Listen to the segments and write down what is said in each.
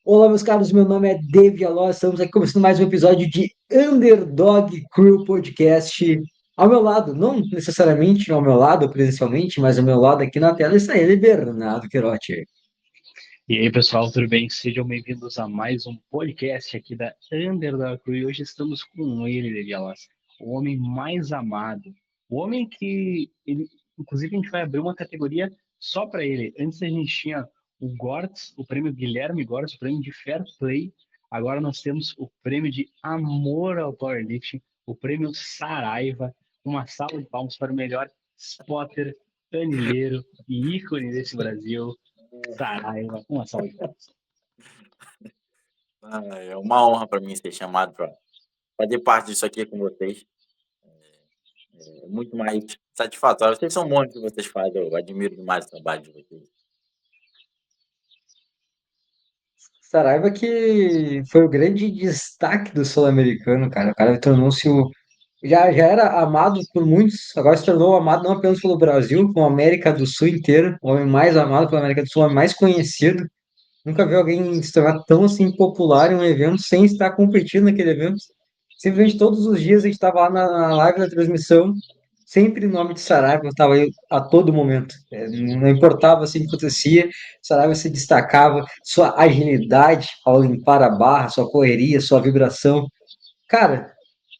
Olá, meus caros, meu nome é David Aló, estamos aqui começando mais um episódio de Underdog Crew Podcast. Ao meu lado, não necessariamente ao meu lado presencialmente, mas ao meu lado aqui na tela está ele, Bernardo Queirotti. E aí, pessoal, tudo bem? Sejam bem-vindos a mais um podcast aqui da Underdog Crew. E hoje estamos com ele, Levi Alas, o homem mais amado. O homem inclusive, a gente vai abrir uma categoria só para ele. Antes a gente tinha o Gortz, o prêmio Guilherme Gortz, o prêmio de Fair Play. Agora nós temos o prêmio de Amor ao Powerlifting, o prêmio Saraiva. Uma salva de palmas para o melhor spotter, planilheiro e ícone desse Brasil. Saraiva, uma salva de palmas. É uma honra para mim ser chamado para fazer parte disso aqui com vocês. É muito mais satisfatório. Vocês são bons no que vocês fazem, eu admiro demais o trabalho de vocês. Saraiva que foi o grande destaque do Sul-Americano, cara. O cara tornou-se o. Já era amado por muitos, agora se tornou amado não apenas pelo Brasil, como a América do Sul inteira, o homem mais amado pela América do Sul, o homem mais conhecido. Nunca vi alguém se tornar tão assim popular em um evento sem estar competindo naquele evento. Simplesmente todos os dias a gente estava lá na live da transmissão, sempre o nome de Saraiva estava aí a todo momento. Não importava assim o que acontecia, Saraiva se destacava, sua agilidade ao limpar a barra, sua correria, sua vibração. Cara,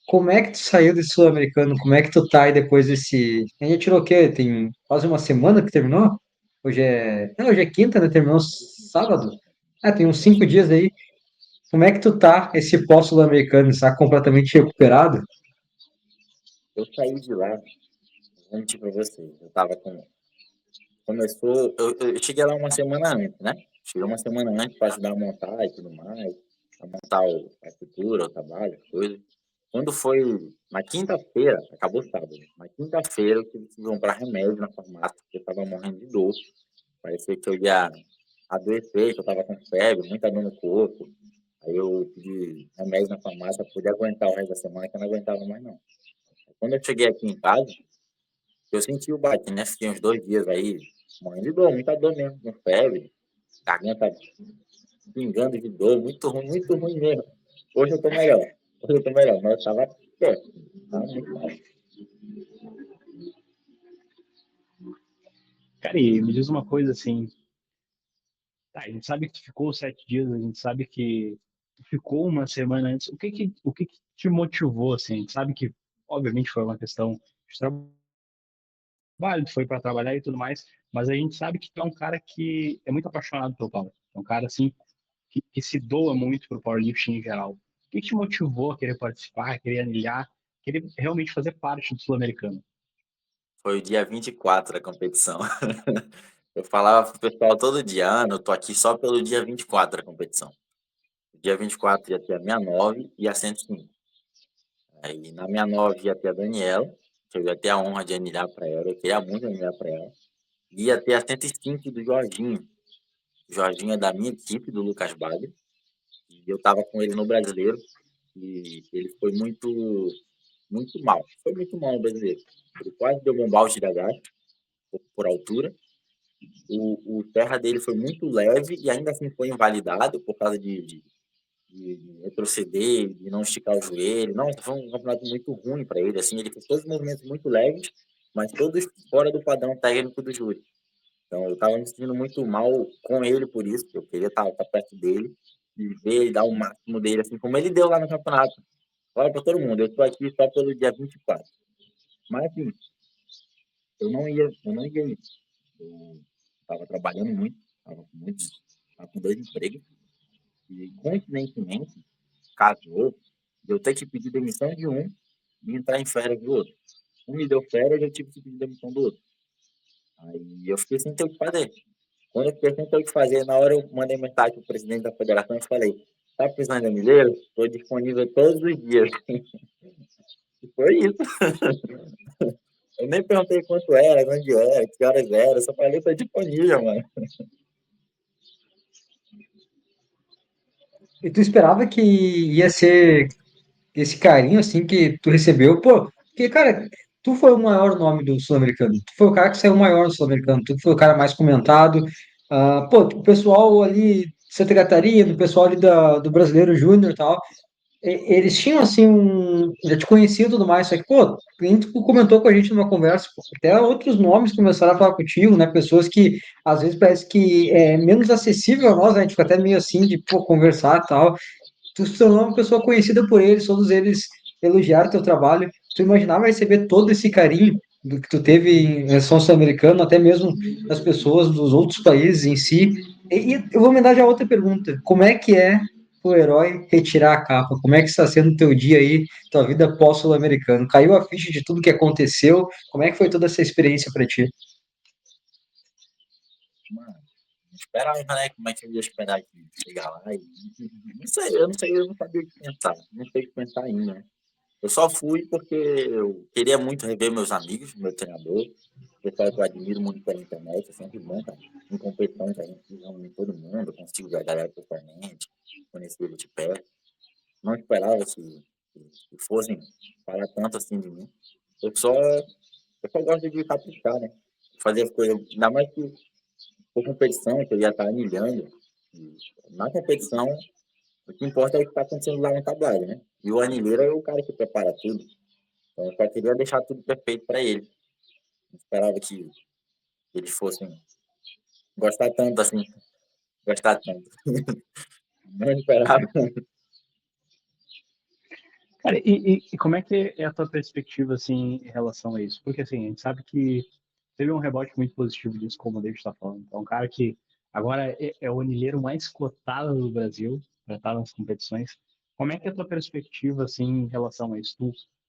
como é que tu saiu desse sul-americano? Como é que tu tá aí depois desse. A gente tirou o quê? Tem quase uma semana que terminou? Hoje é quinta, né? Terminou sábado. Ah, tem uns 5 dias aí. Como é que tu tá, esse pós-sul-americano? Está completamente recuperado? Eu saí de lá, vou mentir para vocês. Eu tava com. Começou. Eu cheguei lá uma semana antes, né? Cheguei uma semana antes para ajudar a montar e tudo mais, a montar a estrutura, o trabalho, as coisas. Quando foi na quinta-feira, acabou sábado, na quinta-feira eu tive que comprar remédio na farmácia, porque eu estava morrendo de dor. Parecia que eu ia adoecer, que eu estava com febre, muita dor no corpo. Aí eu pedi remédio na farmácia para poder aguentar o resto da semana, que eu não aguentava mais não. Quando eu cheguei aqui em casa, eu senti o bate, né? Fiquei uns 2 dias aí, morrendo de dor, muita dor mesmo, com febre, garganta pingando de dor, muito ruim mesmo. Hoje eu tô melhor, mas eu tava péssimo, tava muito mal. Cara, e me diz uma coisa assim, tá, a gente sabe que tu ficou 7 dias, a gente sabe que tu ficou uma semana antes. O que que te motivou, assim? A gente sabe que, obviamente, foi uma questão de trabalho, tu foi para trabalhar e tudo mais, mas a gente sabe que tu é um cara que é muito apaixonado pelo power. É um cara, assim, que se doa muito pro powerlifting em geral. O que que te motivou a querer participar, a querer anilhar, querer realmente fazer parte do Sul-Americano? Foi o dia 24 da competição. Eu falava pro pessoal todo dia, Ana, eu tô aqui só pelo dia 24 da competição. O dia 24 ia ter a 69 e a 105. Aí na 69 ia ter a Daniela, que eu ia ter a honra de anilhar para ela, eu queria muito anilhar para ela. Ia ter a 105 do Jorginho. O Jorginho é da minha equipe, do Lucas Bagre, e eu tava com ele no Brasileiro, e ele foi muito mal. Foi muito mal no Brasileiro. Ele quase deu bombalde de gás por altura. O terra dele foi muito leve e ainda assim foi invalidado por causa de retroceder, de não esticar o joelho. Não, foi um campeonato muito ruim para ele. Assim, ele fez todos os movimentos muito leves, mas todos fora do padrão técnico do júri. Então, eu estava me sentindo muito mal com ele por isso, eu queria estar perto dele e ver ele dar o máximo dele, assim como ele deu lá no campeonato. Olha para todo mundo, eu estou aqui só pelo dia 24. Mas, assim, eu não ia isso. Eu estava trabalhando muito, estava com 2 empregos, e coincidentemente, casou, de eu ter que pedir demissão de um e entrar em férias do outro. Um me deu férias, eu tive que pedir demissão do outro. Aí eu fiquei sem ter o que fazer. Quando eu fiquei sem ter o que fazer, na hora eu mandei mensagem para o presidente da federação e falei: tá precisando de mineiro? Estou disponível todos os dias. E foi isso. Eu nem perguntei quanto era, onde era, que horas era, só falei: tô disponível, mano. E tu esperava que ia ser esse carinho assim que tu recebeu? Pô, porque, cara, tu foi o maior nome do Sul-Americano. Tu foi o cara que saiu maior do Sul-Americano. Tu foi o cara mais comentado. Pô, o pessoal ali Santa Catarina, do pessoal ali do Brasileiro Júnior e tal, eles tinham assim já te conheciam e tudo mais, só que, pô, nem tu comentou com a gente numa conversa, pô, até outros nomes começaram a falar contigo, né? Pessoas que às vezes parece que é menos acessível a nós, né? A gente fica até meio assim de, pô, conversar e tal. Tu se tornou uma pessoa conhecida por eles, todos eles elogiaram teu trabalho. Tu imaginava receber todo esse carinho do que tu teve em relação ao sul-americano, até mesmo das pessoas dos outros países em si. E eu vou me dar já outra pergunta. Como é que é o herói retirar a capa? Como é que está sendo o teu dia aí, tua vida pós-sul-americano? Caiu a ficha de tudo que aconteceu? Como é que foi toda essa experiência para ti? Mano, não esperava, né? Como é que eu ia esperar que chegar lá e. Não sei, eu não sei, eu não sabia o que pensar. Não sei o que pensar ainda, né? Eu só fui porque eu queria muito rever meus amigos, meu treinador, o pessoal que eu admiro muito pela internet, é sempre bom, cara. Em competições a gente reúne todo mundo, eu consigo ver a galera pessoalmente, conhecer eles de perto. Não esperava que fossem falar tanto assim de mim. Eu só, eu só gosto de caprichar, né? Fazer as coisas, ainda mais que por competição, que eu ia estar anilhando. E na competição, o que importa é o que está acontecendo lá no tablado, né? E o anilheiro é o cara que prepara tudo. Então eu só queria deixar tudo perfeito para ele. Não esperava que eles fossem gostar tanto assim, gostar tanto. Não esperava. Cara, e como é que é a tua perspectiva, assim, em relação a isso? Porque, assim, a gente sabe que teve um rebote muito positivo disso, como o David está falando. Então, um cara que agora é o anilheiro mais cotado do Brasil para estar nas competições. Como é que é a tua perspectiva, assim, em relação a isso?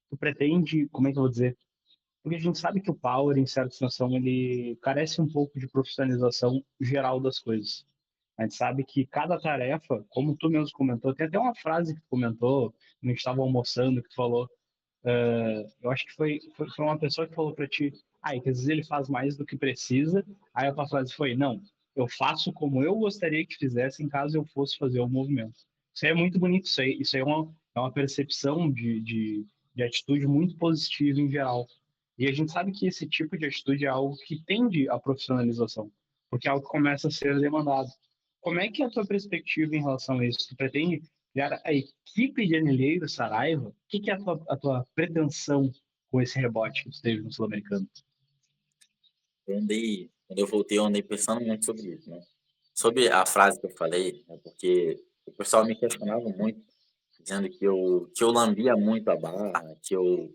Tu pretende, como é que eu vou dizer? Porque a gente sabe que o Power, em certa situação, ele carece um pouco de profissionalização geral das coisas. A gente sabe que cada tarefa, como tu mesmo comentou, tem até uma frase que tu comentou, quando a gente estava almoçando, que tu falou, eu acho que foi uma pessoa que falou para ti, e que às vezes ele faz mais do que precisa, aí a tua frase foi, não, eu faço como eu gostaria que fizesse em caso eu fosse fazer o movimento. Isso aí é muito bonito, isso aí é uma percepção de atitude muito positiva em geral. E a gente sabe que esse tipo de atitude é algo que tende à profissionalização, porque é algo que começa a ser demandado. Como é que é a tua perspectiva em relação a isso? Tu pretende criar a equipe de anilheiros Saraiva? O que que é a tua pretensão com esse rebote que tu teve no Sul-Americano? Quando eu voltei, eu andei pensando muito sobre isso, né? Sobre a frase que eu falei, é porque o pessoal me questionava muito, dizendo que eu lambia muito a barra, que eu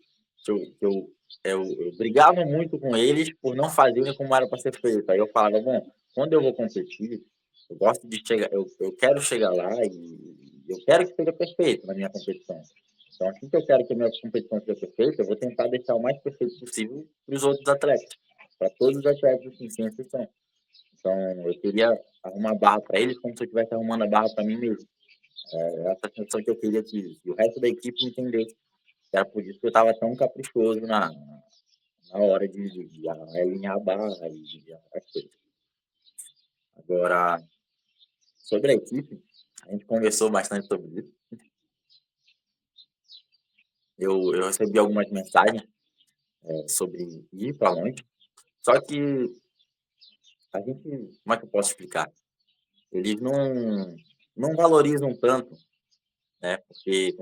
brigava muito com eles por não fazerem como era para ser feito. Aí eu falava, bom, quando eu vou competir, eu gosto de chegar, eu quero chegar lá e eu quero que seja perfeito na minha competição. Então, assim que eu quero que a minha competição seja perfeita, eu vou tentar deixar o mais perfeito possível para os outros atletas, para todos os atletas, assim, sem exceção. Então, eu queria arrumar barra para eles como se eu estivesse arrumando a barra para mim mesmo. É essa sensação que eu queria que o resto da equipe entendesse. Era por isso que eu estava tão caprichoso na hora de alinhar a barra e as coisas. Agora, sobre a equipe, a gente conversou bastante sobre isso. Eu recebi algumas mensagens sobre ir para longe, só que a gente, como é que eu posso explicar? Eles não valorizam tanto, né? Porque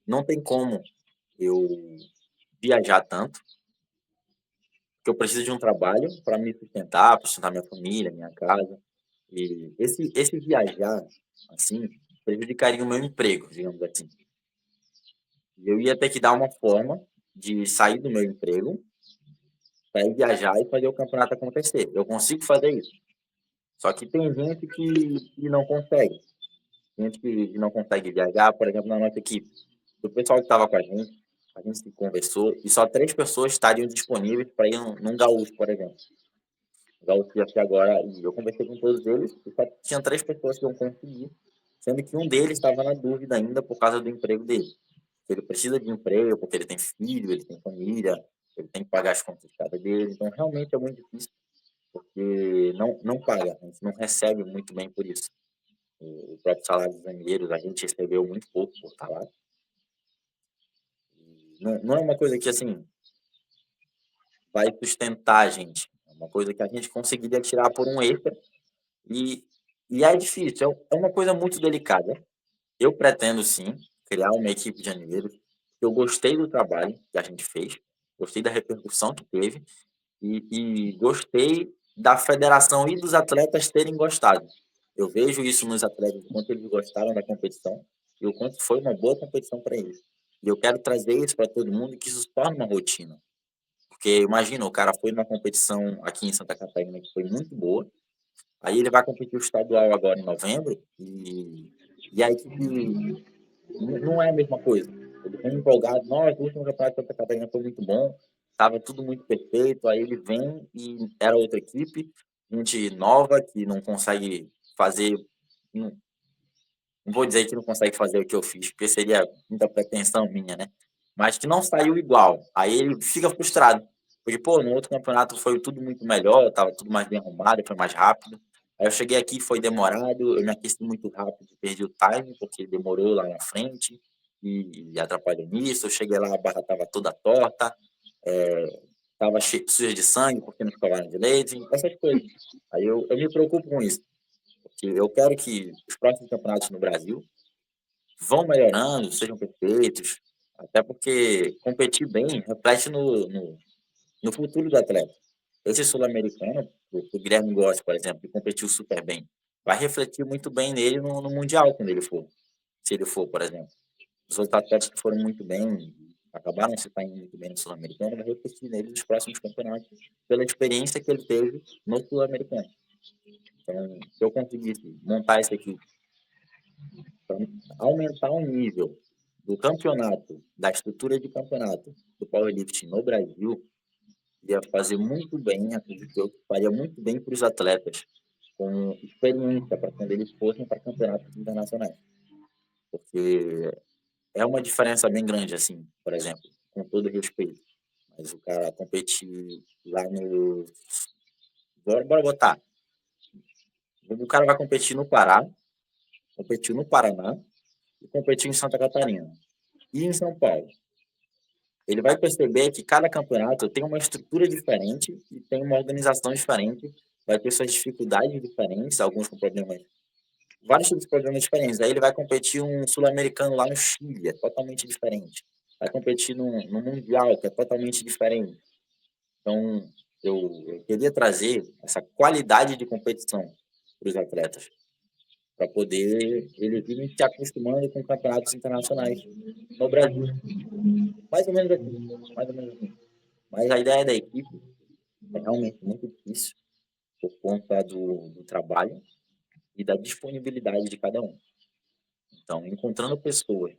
não tem como eu viajar tanto, porque eu preciso de um trabalho para me sustentar, para sustentar minha família, minha casa. E esse viajar, assim, prejudicaria o meu emprego, digamos assim. Eu ia ter que dar uma forma de sair do meu emprego para ir viajar e fazer o campeonato acontecer. Eu consigo fazer isso. Só que tem gente que não consegue. Gente que não consegue viajar, por exemplo, na nossa equipe. O pessoal que estava com a gente se conversou e só 3 pessoas estariam disponíveis para ir num gaúcho, por exemplo. O gaúcho ia ser agora, e eu conversei com todos eles e só tinha 3 pessoas que iam conseguir, sendo que um deles estava na dúvida ainda por causa do emprego dele. Ele precisa de emprego porque ele tem filho, ele tem família, ele tem que pagar as contas de casa dele. Então, realmente é muito difícil, porque não paga, a gente não recebe muito bem por isso. O próprio salário dos anilheiros, a gente recebeu muito pouco por salário. Não é uma coisa que, assim, vai sustentar a gente. É uma coisa que a gente conseguiria tirar por um extra e E é difícil, é uma coisa muito delicada. Eu pretendo sim criar uma equipe de anilheiros. Eu gostei do trabalho que a gente fez, gostei da repercussão que teve e gostei da federação e dos atletas terem gostado. Eu vejo isso nos atletas, o quanto eles gostaram da competição e o quanto foi uma boa competição para eles. E eu quero trazer isso para todo mundo, que isso se torne uma rotina. Porque imagina, o cara foi numa competição aqui em Santa Catarina que foi muito boa, aí ele vai competir o estadual agora em novembro e a equipe não é a mesma coisa. Ele vem empolgado, nossa, o último campeonato de Santa Catarina foi muito bom, estava tudo muito perfeito, aí ele vem e era outra equipe, gente nova que não consegue fazer, não, não vou dizer que não consegue fazer o que eu fiz, porque seria muita pretensão minha, né? Mas que não saiu igual. Aí ele fica frustrado. Porque, pô, no outro campeonato foi tudo muito melhor, tava tudo mais bem arrumado, foi mais rápido. Aí eu cheguei aqui, foi demorado, eu me aqueci muito rápido, perdi o time, porque demorou lá na frente e atrapalhou nisso. Eu cheguei lá, a barra tava toda torta, tava suja de sangue, porque não escovaram direito, essas coisas. Aí eu me preocupo com isso, porque eu quero que os próximos campeonatos no Brasil vão melhorando, sejam perfeitos, até porque competir bem reflete no futuro do atleta. Esse sul-americano, o Guilherme Gotti, por exemplo, que competiu super bem, vai refletir muito bem nele no Mundial, quando ele for. Se ele for, por exemplo. Os outros atletas que foram muito bem, acabaram se saindo muito bem no sul-americano, vai refletir nele nos próximos campeonatos, pela experiência que ele teve no sul-americano. Então, se eu conseguisse montar isso aqui para aumentar o nível do campeonato, da estrutura de campeonato do powerlifting no Brasil, ia fazer muito bem, acredito que eu faria muito bem para os atletas, com experiência para quando eles fossem para campeonatos internacionais. Porque é uma diferença bem grande, assim, por exemplo, com todo respeito. Mas o cara competir lá no. Bora botar. O cara vai competir no Pará, competiu no Paraná e competiu em Santa Catarina. E em São Paulo. Ele vai perceber que cada campeonato tem uma estrutura diferente e tem uma organização diferente, vai ter suas dificuldades diferentes, alguns com problemas, vários tipos de problemas diferentes. Aí ele vai competir um sul-americano lá no Chile, é totalmente diferente. Vai competir no Mundial, que é totalmente diferente. Então, eu queria trazer essa qualidade de competição para os atletas, para poder eles irem se acostumando com campeonatos internacionais no Brasil. Mais ou menos assim. Mais ou menos assim. Mas a ideia da equipe é realmente muito difícil por conta do trabalho e da disponibilidade de cada um. Então, encontrando pessoas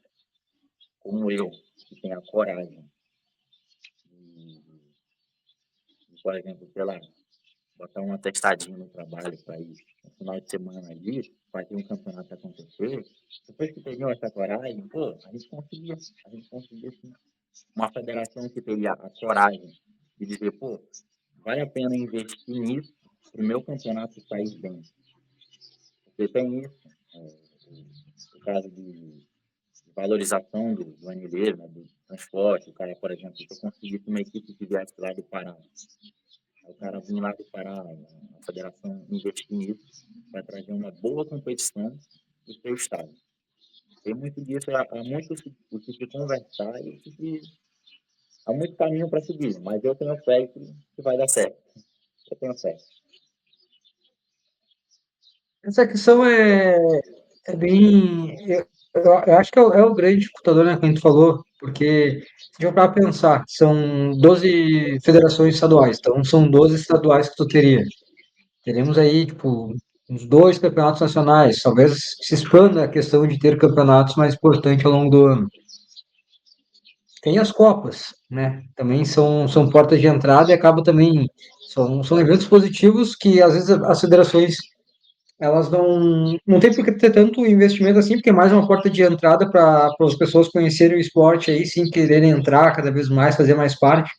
como eu, que tem a coragem de, por exemplo, sei lá, botar um atestadinho no trabalho para ir no final de semana ali, fazer um campeonato acontecer, depois que teriam essa coragem, pô, a gente conseguia sim. Uma federação que teria a coragem de dizer, pô, vale a pena investir nisso para o meu campeonato sair bem. Porque tem isso, o caso de valorização do anilheiro, né, do transporte, o cara, por exemplo, se eu conseguisse uma equipe que viesse lá do Pará, aí o cara vir lá do Pará, a federação investir nisso, vai trazer uma boa competição do seu estado. Tem muito disso, há muito o que se conversar e há muito caminho para seguir, mas eu tenho fé que vai dar certo. Eu tenho fé. Essa questão é bem. Eu acho que é o grande dificultador, né, que a gente falou, porque se eu para pensar, são 12 federações estaduais, então são 12 estaduais que tu teria. Teremos aí, tipo, uns dois campeonatos nacionais, talvez se expanda a questão de ter campeonatos mais importantes ao longo do ano. Tem as Copas, né? Também são portas de entrada e acaba também. São eventos positivos que às vezes as federações elas não tem por que ter tanto investimento assim, porque é mais uma porta de entrada para as pessoas conhecerem o esporte aí, sim, quererem entrar cada vez mais, fazer mais parte.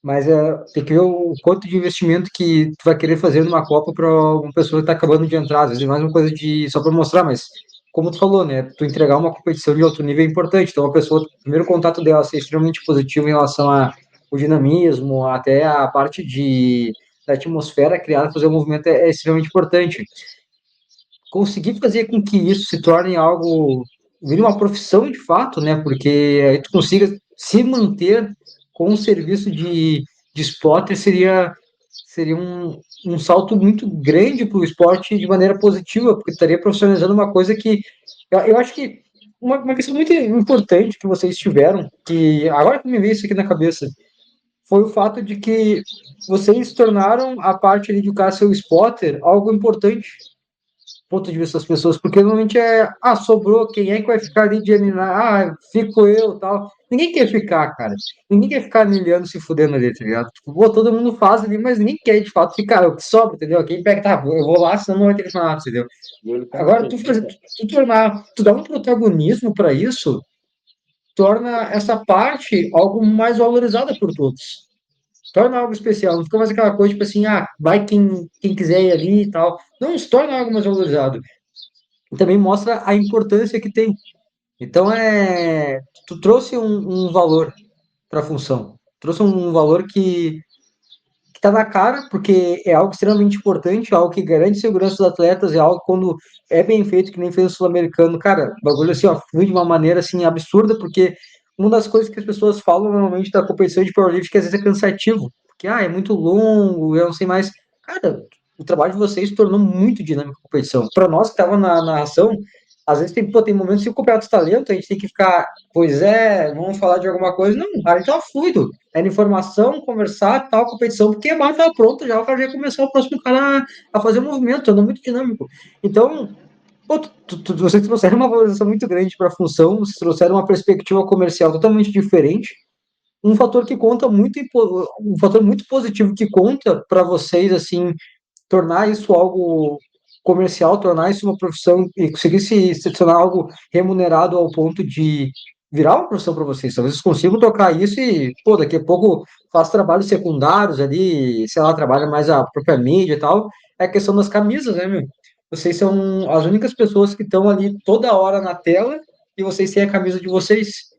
Mas tem que ver o quanto de investimento que tu vai querer fazer numa Copa para uma pessoa que está acabando de entrar. Às vezes é mais uma coisa de só para mostrar, mas como tu falou, né? Tu entregar uma competição de alto nível é importante. Então a pessoa, o primeiro contato dela ser extremamente positivo em relação ao dinamismo, até a parte da atmosfera criada para fazer o movimento é extremamente importante. conseguir fazer com que isso se torne algo, vire uma profissão de fato, né? Porque aí tu consiga se manter com o serviço de spotter seria um salto muito grande para o esporte de maneira positiva, porque estaria profissionalizando uma coisa que eu acho que uma questão muito importante que vocês tiveram, que agora que me veio isso aqui na cabeça, foi o fato de que vocês tornaram a parte ali de educar seu spotter algo importante ponto de vista das pessoas, porque normalmente sobrou, quem é que vai ficar ali de animar? Fico eu, tal. Ninguém quer ficar, cara. Ninguém quer ficar milhando, se fudendo ali, tá ligado? Tipo, pô, todo mundo faz ali, mas ninguém quer de fato ficar, o que sobra, entendeu? Quem pega, tá, eu vou lá, senão não vai ter campeonato, entendeu? E ele quando Agora, tu tornar, tu dar um protagonismo para isso, torna essa parte algo mais valorizada por todos. Torna algo especial, não fica mais aquela coisa, tipo assim, vai quem quiser ir ali e tal. Não, se torna algo mais valorizado e também mostra a importância que tem. Então, tu trouxe um valor para a função, trouxe um valor que está na cara, porque é algo extremamente importante, algo que garante segurança dos atletas, é algo que quando é bem feito, que nem fez o Sul-Americano, cara, o bagulho assim, ó, flui de uma maneira assim absurda, porque uma das coisas que as pessoas falam normalmente da competição de powerlifting é que às vezes é cansativo, porque é muito longo, eu não sei mais. Cara, o trabalho de vocês se tornou muito dinâmico a competição. Para nós que estava na narração, às vezes tem momentos que o campeonato está lento, a gente tem que ficar, pois é, vamos falar de alguma coisa. Não, a gente tá fluido. Era informação, conversar, tal, competição, porque a barra estava pronta já, o cara já ia começar o próximo cara a fazer o movimento, tornou muito dinâmico. Então, pô, vocês trouxeram uma valorização muito grande para a função, vocês trouxeram uma perspectiva comercial totalmente diferente, um fator que conta muito, um fator muito positivo que conta para vocês, assim, tornar isso algo comercial, tornar isso uma profissão e conseguir se tornar algo remunerado ao ponto de virar uma profissão para vocês. Talvez vocês consigam tocar isso e, pô, daqui a pouco faz trabalhos secundários ali, sei lá, trabalha mais a própria mídia e tal. É a questão das camisas, né, meu? Vocês são as únicas pessoas que estão ali toda hora na tela e vocês têm a camisa de vocês.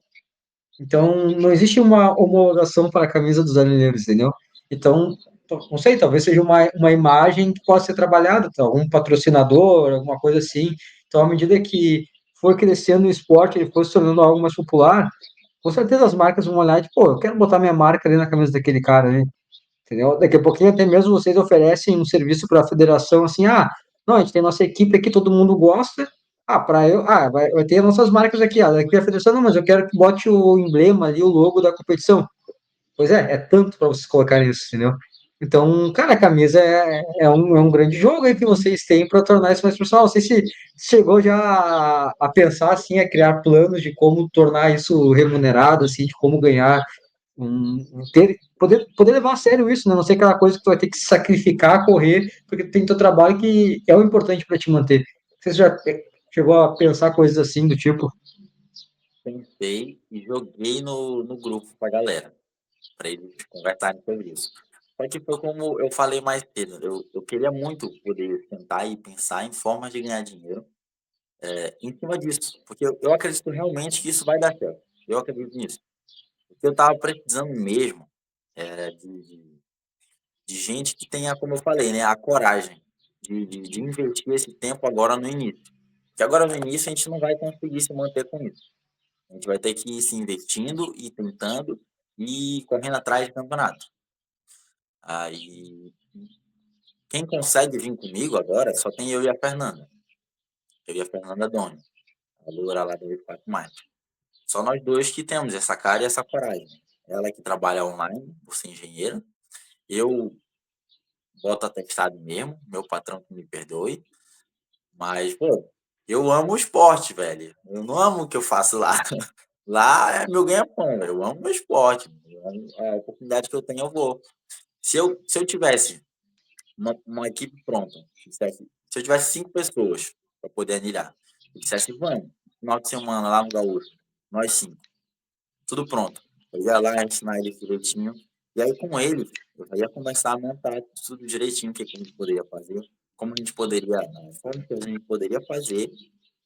Então, não existe uma homologação para a camisa dos anilheiros, entendeu? Então, não sei, talvez seja uma imagem que possa ser trabalhada, tá? Algum patrocinador, alguma coisa assim. Então, à medida que for crescendo o esporte, ele for se tornando algo mais popular, com certeza as marcas vão olhar e, pô, eu quero botar minha marca ali na camisa daquele cara ali, entendeu? Daqui a pouquinho até mesmo vocês oferecem um serviço para a federação, assim, não, a gente tem nossa equipe aqui, todo mundo gosta, vai ter nossas marcas aqui, daqui a federação, não, mas eu quero que bote o emblema ali, o logo da competição. Pois é tanto para vocês colocarem isso, entendeu? Então, cara, a camisa é um grande jogo aí que vocês têm para tornar isso mais profissional. Não sei se chegou já a pensar, assim, a criar planos de como tornar isso remunerado, assim, de como ganhar poder levar a sério isso, né? Não ser aquela coisa que tu vai ter que se sacrificar, correr, porque tu tem teu trabalho que é o importante para te manter. Você já chegou a pensar coisas assim do tipo? Pensei e joguei no grupo pra galera, para eles conversarem sobre isso. Só que foi como eu falei mais cedo, eu queria muito poder sentar e pensar em formas de ganhar dinheiro em cima disso, porque eu acredito realmente que isso vai dar certo. Eu acredito nisso. Porque eu tava precisando mesmo de gente que tenha, como eu falei, né, a coragem de investir esse tempo agora no início. Porque agora no início a gente não vai conseguir se manter com isso. A gente vai ter que ir se investindo e tentando e correndo atrás de campeonato. Aí, quem consegue vir comigo agora só tem eu e a Fernanda. Eu e a Fernanda Doni, a loura lá do 84 Mais. Só nós dois que temos essa cara e essa coragem. Ela que trabalha online, por ser engenheira. Eu boto atestado mesmo, meu patrão que me perdoe. Mas, pô, eu amo o esporte, velho. Eu não amo o que eu faço lá. Lá é meu ganha-pão, velho. Eu amo o esporte. A oportunidade que eu tenho, eu vou. Se eu tivesse uma equipe pronta, se eu tivesse 5 pessoas para poder anilhar, e dissesse, vamos, final de semana lá no Gaúcho, nós 5, tudo pronto. Eu ia lá ensinar eles direitinho. E aí, com eles, eu já ia começar a montar tudo direitinho, o que a gente poderia fazer, como a gente poderia, a forma que a gente poderia fazer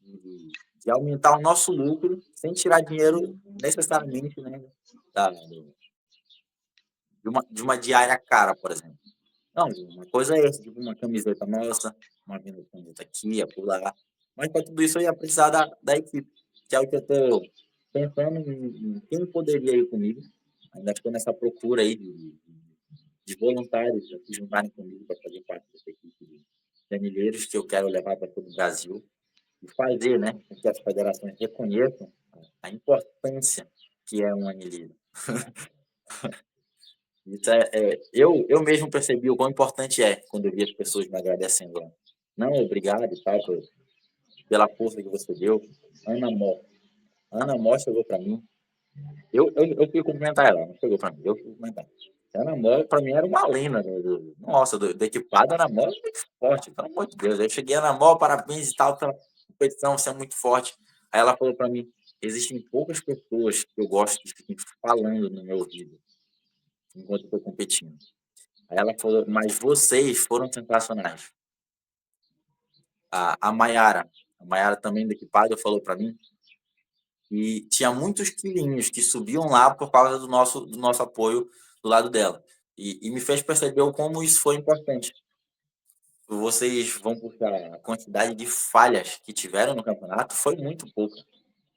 de aumentar o nosso lucro sem tirar dinheiro necessariamente, né, de uma diária cara, por exemplo. Não, uma coisa é essa, tipo uma camiseta nossa, uma venda de camiseta aqui, acolá. Mas para tudo isso eu ia precisar da equipe, que é o que eu estou pensando em quem poderia ir comigo. Ainda estou nessa procura aí de voluntários a se juntarem comigo para fazer parte dessa equipe de anilheiros que eu quero levar para todo o Brasil e fazer, né, com que as federações reconheçam a importância que é um anilheiro. Isso eu mesmo percebi o quão importante é quando eu vi as pessoas me agradecendo lá. Não, obrigado e tal, pela força que você deu. Ana Mó. Ana Mó chegou para mim. Eu fui cumprimentar ela, não chegou para mim, eu fui cumprimentar. Ana Mó, para mim, era uma lenda. Nossa, do equipado, Ana Mó é muito forte, pelo amor de Deus. Eu cheguei, Ana Mó, parabéns e tal, pela competição, você é muito forte. Aí ela falou para mim: existem poucas pessoas que eu gosto de ficar falando no meu ouvido enquanto eu estou competindo. Aí ela falou, mas vocês foram sensacionais. A Maiara também do equipado, falou para mim que tinha muitos quilinhos que subiam lá por causa do nosso apoio do lado dela. E me fez perceber o como isso foi importante. Vocês vão puxar a quantidade de falhas que tiveram no campeonato, foi muito pouco.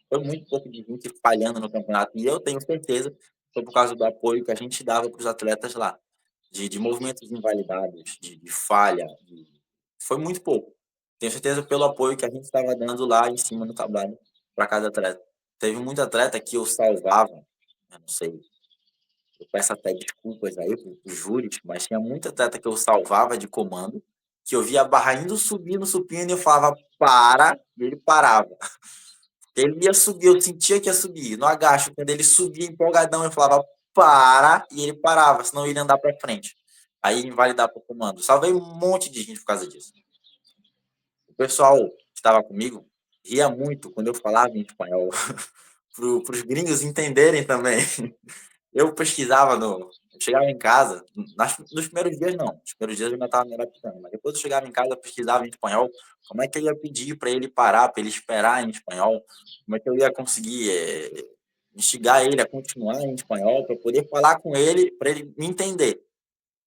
Foi muito pouco de gente falhando no campeonato. E eu tenho certeza que foi por causa do apoio que a gente dava para os atletas lá. De movimentos invalidados, de falha. Foi muito pouco. Tenho certeza pelo apoio que a gente estava dando lá em cima no tablado para cada atleta. Teve muito atleta que eu salvava, eu não sei, eu peço até desculpas aí para os júris, mas tinha muito atleta que eu salvava de comando, que eu via a barra indo subir no supino e eu falava, para, e ele parava. Ele ia subir, eu sentia que ia subir. No agacho, quando ele subia empolgadão, eu falava, para, e ele parava, senão ele ia andar para frente. Aí invalidar para o comando. Salvei um monte de gente por causa disso. O pessoal que estava comigo ria muito quando eu falava em espanhol, para os gringos entenderem também. Eu pesquisava eu chegava em casa, nos primeiros dias não, nos primeiros dias eu ainda estava me adaptando, mas depois eu chegava em casa, pesquisava em espanhol, como é que eu ia pedir para ele parar, para ele esperar em espanhol, como é que eu ia conseguir instigar ele a continuar em espanhol, para poder falar com ele, para ele me entender.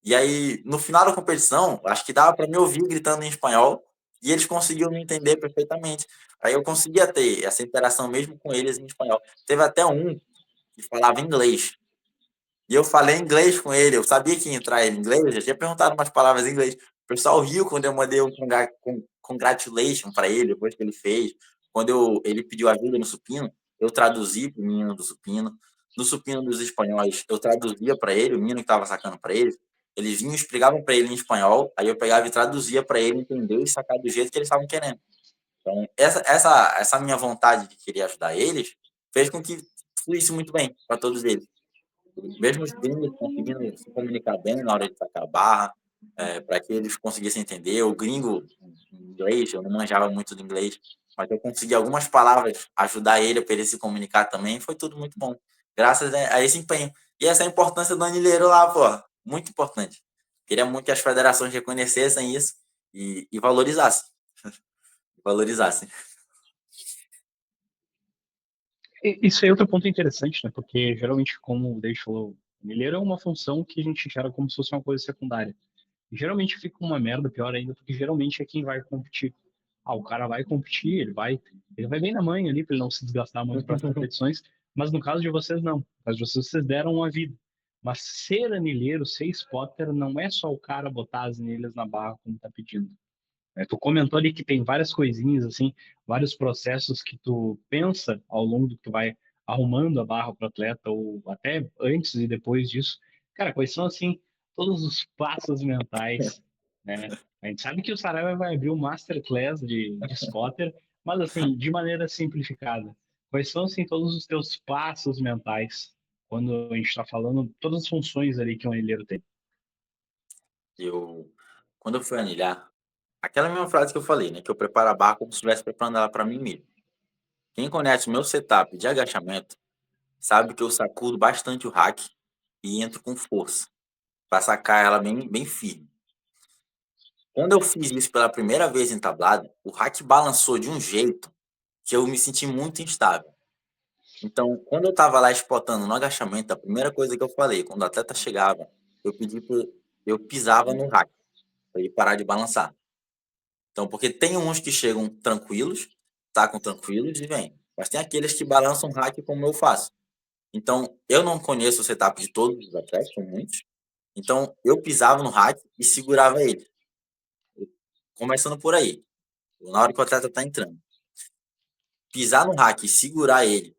E aí, no final da competição, acho que dava para me ouvir gritando em espanhol e eles conseguiam me entender perfeitamente. Aí eu conseguia ter essa interação mesmo com eles em espanhol. Teve até um que falava inglês. E eu falei inglês com ele, eu sabia que ia entrar ele em inglês, eu já tinha perguntado umas palavras em inglês. O pessoal riu quando eu mandei um congratulation para ele, depois que ele fez. Quando ele pediu ajuda no supino, eu traduzi para o menino do supino. No supino dos espanhóis, eu traduzia para ele, o menino que estava sacando para ele. Eles vinham, explicavam para ele em espanhol, aí eu pegava e traduzia para ele entender e sacar do jeito que eles estavam querendo. Então, essa minha vontade de querer ajudar eles fez com que fluísse muito bem para todos eles. Mesmo os gringos conseguindo se comunicar bem na hora de sacar a barra, para que eles conseguissem entender. O gringo, em inglês, eu não manjava muito do inglês, mas eu consegui algumas palavras ajudar ele para ele se comunicar também. Foi tudo muito bom, graças a esse empenho. E essa é a importância do anilheiro lá, pô, muito importante. Queria muito que as federações reconhecessem isso e valorizassem. Valorizassem. Isso aí é outro ponto interessante, né? Porque geralmente, como o David falou, milheiro é uma função que a gente gera como se fosse uma coisa secundária. E geralmente fica uma merda, pior ainda, porque geralmente é quem vai competir. Ah, o cara vai competir, ele vai bem na manha ali para ele não se desgastar muito para as competições, mas no caso de vocês não. No caso de vocês deram uma vida. Mas ser anilheiro, ser spotter, não é só o cara botar as anilhas na barra como tá pedindo. Tu comentou ali que tem várias coisinhas, assim, vários processos que tu pensa ao longo do que tu vai arrumando a barra para o atleta, ou até antes e depois disso. Cara, quais são, assim, todos os passos mentais, né? A gente sabe que o Saraiva vai abrir um masterclass de spotter, mas, assim, de maneira simplificada. Quais são, assim, todos os teus passos mentais quando a gente está falando todas as funções ali que um anilheiro tem? Quando eu fui anilhar, aquela mesma frase que eu falei, né? Que eu preparo a barra como se estivesse preparando ela para mim mesmo. Quem conhece o meu setup de agachamento sabe que eu sacudo bastante o rack e entro com força para sacar ela bem, bem firme. Quando eu fiz isso pela primeira vez em tablado, o rack balançou de um jeito que eu me senti muito instável. Então, quando eu estava lá spotando no agachamento, a primeira coisa que eu falei, quando o atleta chegava, eu pedi eu pisava no rack para ele parar de balançar. Então, porque tem uns que chegam tranquilos, tacam tranquilos e vêm. Mas tem aqueles que balançam o rack como eu faço. Então, eu não conheço o setup de todos os atletas, são muitos. Então, eu pisava no rack e segurava ele. Começando por aí, na hora que o atleta está entrando. Pisar no rack e segurar ele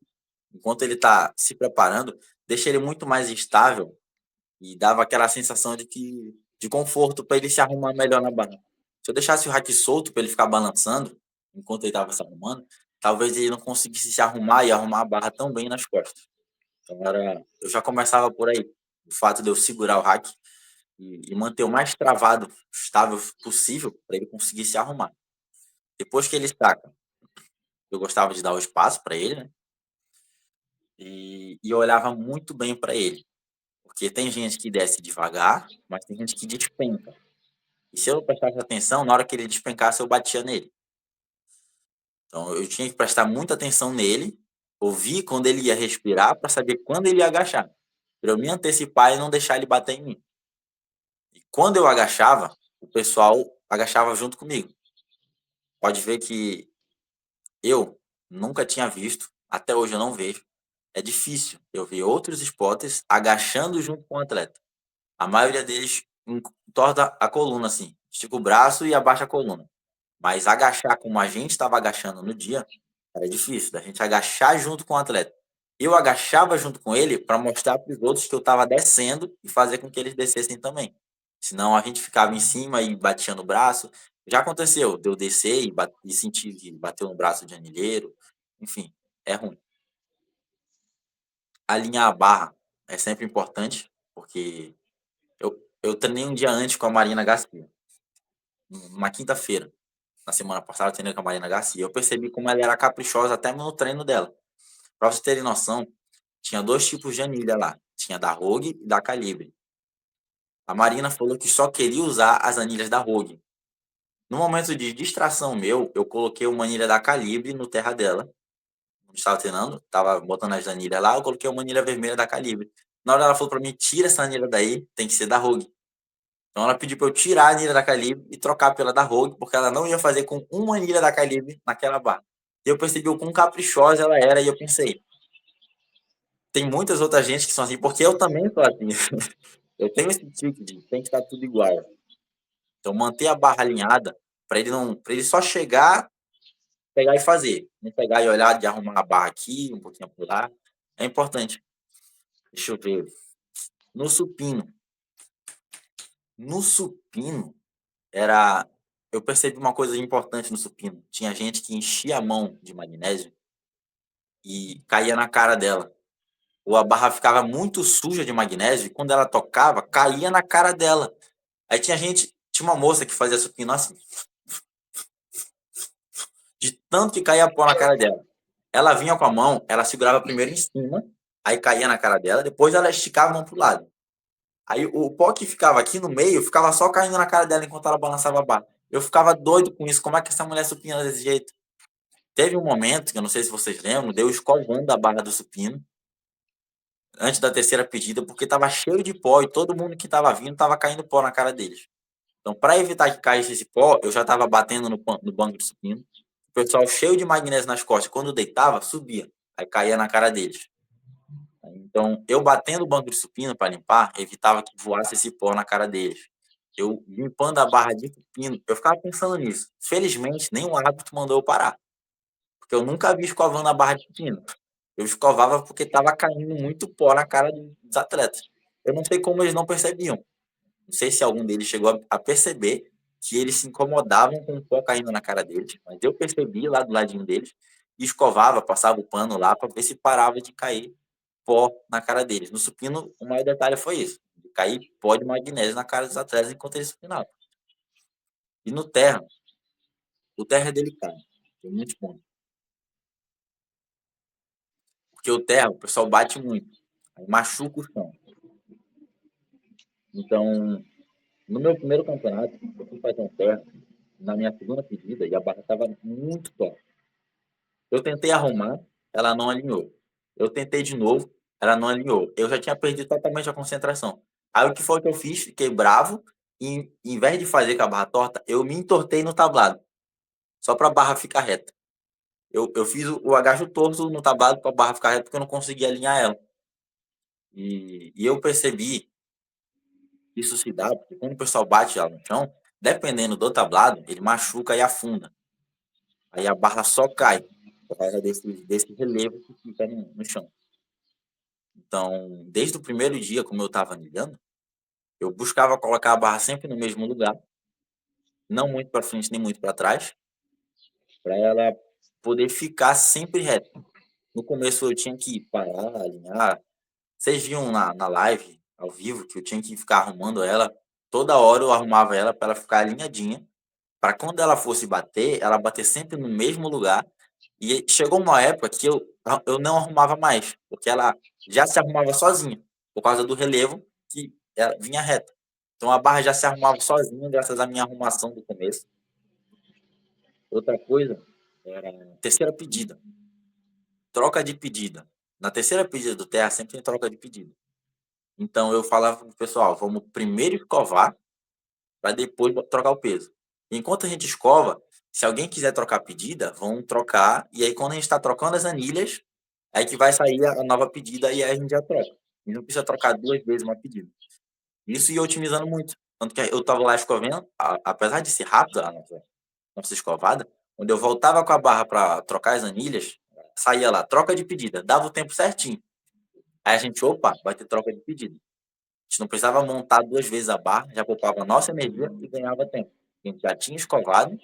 enquanto ele está se preparando, deixa ele muito mais estável e dava aquela sensação de conforto para ele se arrumar melhor na barra. Se eu deixasse o rack solto para ele ficar balançando enquanto ele estava se arrumando, talvez ele não conseguisse se arrumar e arrumar a barra tão bem nas costas. Então eu já começava por aí, o fato de eu segurar o rack e manter o mais travado, estável possível para ele conseguir se arrumar. Depois que ele estaca, eu gostava de dar o espaço para ele, né? E eu olhava muito bem para ele, porque tem gente que desce devagar, mas tem gente que despenca. E se eu prestasse atenção, na hora que ele despencasse, eu batia nele. Então eu tinha que prestar muita atenção nele, ouvir quando ele ia respirar para saber quando ele ia agachar, para eu me antecipar e não deixar ele bater em mim. E quando eu agachava, o pessoal agachava junto comigo. Pode ver que eu nunca tinha visto, até hoje eu não vejo. É difícil eu ver outros esportes agachando junto com o atleta. A maioria deles entorta a coluna assim, estica o braço e abaixa a coluna. Mas agachar como a gente estava agachando no dia, era difícil, da gente agachar junto com o atleta. Eu agachava junto com ele para mostrar para os outros que eu estava descendo e fazer com que eles descessem também. Senão a gente ficava em cima e batia no braço. Já aconteceu de eu descer e sentir que bateu no braço de anilheiro. Enfim, é ruim. Alinhar a barra é sempre importante, porque eu treinei um dia antes com a Marina Garcia, numa quinta-feira. Na semana passada, eu treinei com a Marina Garcia. Eu percebi como ela era caprichosa até no treino dela. Para vocês terem noção, tinha dois tipos de anilha lá. Tinha da Rogue e da Calibre. A Marina falou que só queria usar as anilhas da Rogue. No momento de distração meu, eu coloquei uma anilha da Calibre no terra dela. Estava treinando, estava botando as anilhas lá, eu coloquei uma anilha vermelha da Calibre. Na hora ela falou para mim, tira essa anilha daí, tem que ser da Rogue. Então ela pediu para eu tirar a anilha da Calibre e trocar pela da Rogue, porque ela não ia fazer com uma anilha da Calibre naquela barra. E eu percebi o quão caprichosa ela era e eu pensei, tem muitas outras gente que são assim, porque eu também sou assim. Eu tenho esse tique de tem que estar tudo igual. Então manter a barra alinhada para ele não, para ele só chegar, pegar e fazer, não pegar e olhar de arrumar a barra aqui, um pouquinho por lá, é importante. Deixa eu ver. No supino. No supino era eu percebi uma coisa importante no supino. Tinha gente que enchia a mão de magnésio e caía na cara dela. Ou a barra ficava muito suja de magnésio e quando ela tocava, caía na cara dela. Aí tinha uma moça que fazia supino assim, de tanto que caía pó na cara dela. Ela vinha com a mão, ela segurava primeiro em cima, aí caía na cara dela, depois ela esticava a mão pro lado. Aí o pó que ficava aqui no meio ficava só caindo na cara dela enquanto ela balançava a barra. Eu ficava doido com isso. Como é que essa mulher supina desse jeito? Teve um momento, que eu não sei se vocês lembram, deu escovando a barra do supino antes da terceira pedida, porque estava cheio de pó e todo mundo que estava vindo estava caindo pó na cara deles. Então, para evitar que caísse esse pó, eu já estava batendo no banco de supino. O pessoal cheio de magnésio nas costas, quando deitava, subia. Aí caía na cara deles. Então, eu batendo o banco de supino para limpar, evitava que voasse esse pó na cara deles. Eu limpando a barra de supino, eu ficava pensando nisso. Felizmente, nenhum árbitro mandou eu parar. Porque eu nunca vi escovando a barra de supino. Eu escovava porque estava caindo muito pó na cara dos atletas. Eu não sei como eles não percebiam. Não sei se algum deles chegou a perceber que eles se incomodavam com o pó caindo na cara deles, mas eu percebi lá do ladinho deles e escovava, passava o pano lá para ver se parava de cair pó na cara deles. No supino, o maior detalhe foi isso, de cair pó de magnésio na cara dos atletas enquanto eles supinavam. E no terra, o terra é delicado, tem muitos pontos. Porque o terra, o pessoal bate muito, aí machuca o chão. Então, no meu primeiro campeonato, eu fui fazer um terra na minha segunda pedida e a barra estava muito top. Eu tentei arrumar, ela não alinhou. Eu tentei de novo, ela não alinhou. Eu já tinha perdido totalmente a concentração. Aí o que foi que eu fiz? Fiquei bravo e, em vez de fazer com a barra torta, eu me entortei no tablado, só para a barra ficar reta. Eu fiz o agacho torto no tablado para a barra ficar reta porque eu não conseguia alinhar ela. E eu percebi que isso se dá porque quando o pessoal bate ela no chão, dependendo do tablado, ele machuca e afunda. Aí a barra só cai por causa desse relevo que fica no chão. Então, desde o primeiro dia, como eu estava anilhando, eu buscava colocar a barra sempre no mesmo lugar, não muito para frente nem muito para trás, para ela poder ficar sempre reta. No começo eu tinha que parar, alinhar. Vocês viam na live, ao vivo, que eu tinha que ficar arrumando ela. Toda hora eu arrumava ela para ela ficar alinhadinha, para quando ela fosse bater, ela bater sempre no mesmo lugar. E chegou uma época que eu não arrumava mais, porque ela já se arrumava sozinha, por causa do relevo que ela vinha reta. Então a barra já se arrumava sozinha, graças à minha arrumação do começo. Outra coisa era a terceira pedida. Troca de pedida. Na terceira pedida do terra sempre tem troca de pedida. Então eu falava pro pessoal, vamos primeiro escovar para depois trocar o peso. Enquanto a gente escova, se alguém quiser trocar a pedida, vão trocar. E aí quando a gente está trocando as anilhas, aí que vai sair a nova pedida e aí a gente já troca. E não precisa trocar 2 vezes uma pedida. Isso ia otimizando muito. Tanto que eu estava lá escovendo, apesar de ser rápida a nossa escovada, quando eu voltava com a barra para trocar as anilhas, saía lá, troca de pedida, dava o tempo certinho. Aí a gente, opa, vai ter troca de pedida. A gente não precisava montar 2 vezes a barra, já poupava a nossa energia e ganhava tempo. A gente já tinha escovado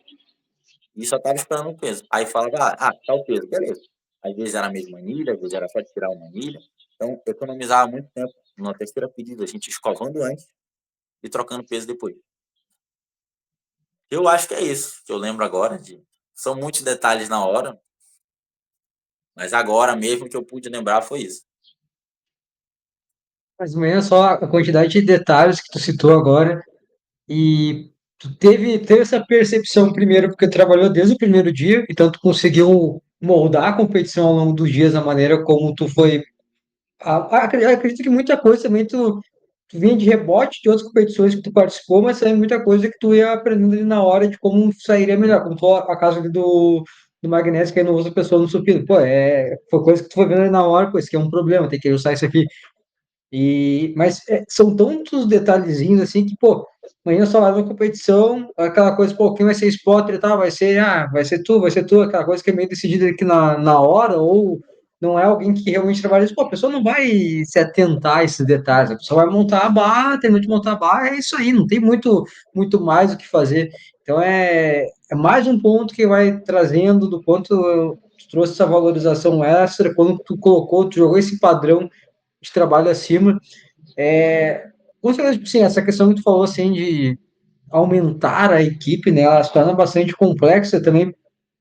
e só estava esperando o peso. Aí falava, tá o peso, beleza. Às vezes era a mesma anilha, às vezes era só tirar uma anilha. Então, economizava muito tempo na terceira pedida, a gente escovando antes e trocando peso depois. Eu acho que é isso que eu lembro agora. São muitos detalhes na hora, mas agora mesmo que eu pude lembrar foi isso. Mas amanhã só a quantidade de detalhes que tu citou agora. E tu teve essa percepção primeiro, porque trabalhou desde o primeiro dia, então tu conseguiu moldar a competição ao longo dos dias, a maneira como tu foi. Acredito que muita coisa também tu vinha de rebote de outras competições que tu participou, mas também muita coisa que tu ia aprendendo ali na hora de como sairia melhor, como tu, a casa ali do magnésio que aí não usa pessoa no supino. Pô, foi coisa que tu foi vendo ali na hora, pô, isso aqui é um problema, tem que usar isso aqui. Mas são tantos detalhezinhos assim que, pô, amanhã só vai uma competição, aquela coisa, pô, quem vai ser spotter e tal, vai ser tu, aquela coisa que é meio decidida aqui na hora, ou não é alguém que realmente trabalha isso, pô, a pessoa não vai se atentar a esses detalhes, a pessoa vai montar a barra, terminou de montar a barra, é isso aí, não tem muito mais o que fazer. Então é mais um ponto que vai trazendo do quanto tu trouxe essa valorização extra, quando tu colocou, tu jogou esse padrão de trabalho acima. Com certeza, tipo assim, essa questão que tu falou assim de aumentar a equipe, né, ela se torna bastante complexa também.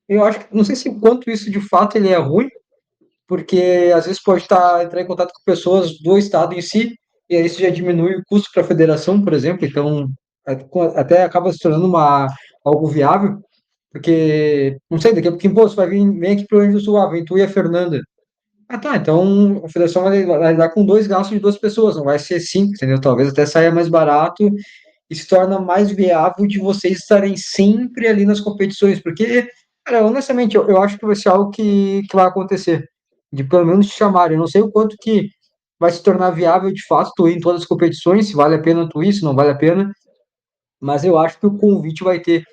Eu acho que não sei se o quanto isso de fato ele é ruim, porque às vezes pode entrar em contato com pessoas do estado em si, e aí isso já diminui o custo para a federação, por exemplo, então até acaba se tornando algo viável, porque não sei, daqui a pouquinho, pô, você vai vir, vem aqui para o Rio Grande do Sul, vem tu e a Fernanda. Ah, tá. Então a federação vai dar com dois gastos de duas pessoas, não vai ser cinco, entendeu? Talvez até saia mais barato e se torna mais viável de vocês estarem sempre ali nas competições, porque, cara, honestamente, eu acho que vai ser algo que vai acontecer, de pelo menos te chamarem. Eu não sei o quanto que vai se tornar viável de fato tu ir em todas as competições, se vale a pena tu ir, se não vale a pena, mas eu acho que o convite vai ter.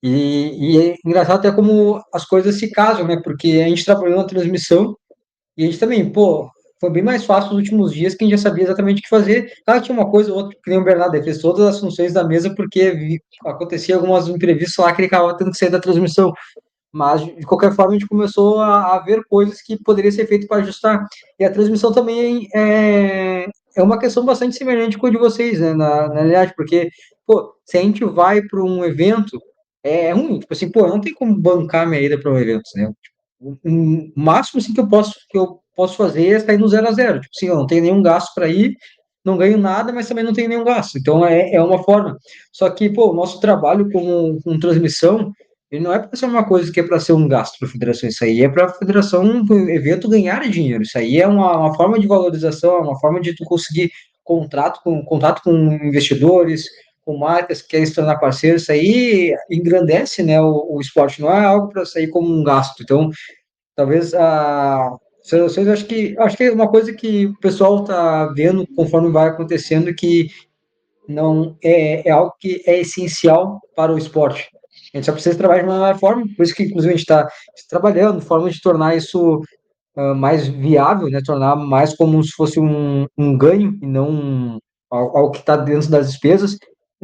E é engraçado até como as coisas se casam, né? Porque a gente trabalhou na transmissão e a gente também, pô, foi bem mais fácil nos últimos dias que a gente já sabia exatamente o que fazer. Claro, tinha uma coisa ou outra, que nem o Bernardo, ele fez todas as funções da mesa porque acontecia algumas imprevistos lá que ele acabava tendo que sair da transmissão. Mas, de qualquer forma, a gente começou a ver coisas que poderia ser feito para ajustar. E a transmissão também é uma questão bastante semelhante com a de vocês, né, na realidade, porque, pô, se a gente vai para um evento, é ruim. Tipo assim, pô, não tem como bancar minha ida para um evento, né? O máximo assim, que eu posso fazer é sair no 0 a 0. Tipo assim, eu não tenho nenhum gasto para ir, não ganho nada, mas também não tenho nenhum gasto. Então é uma forma. Só que, pô, o nosso trabalho com transmissão, ele não é para ser uma coisa que é para ser um gasto para a federação. Isso aí é para a federação, o evento ganhar dinheiro. Isso aí é uma forma de valorização, é uma forma de tu conseguir contato com investidores, com marcas que querem se tornar parceiros, isso aí engrandece, né, o esporte, não é algo para sair como um gasto. Então, talvez as relações, acho que é uma coisa que o pessoal está vendo conforme vai acontecendo, que não é algo que é essencial para o esporte. A gente só precisa trabalhar de uma forma, por isso que, inclusive, a gente está trabalhando, formas de tornar isso mais viável, né? Tornar mais como se fosse um ganho e não algo que está dentro das despesas.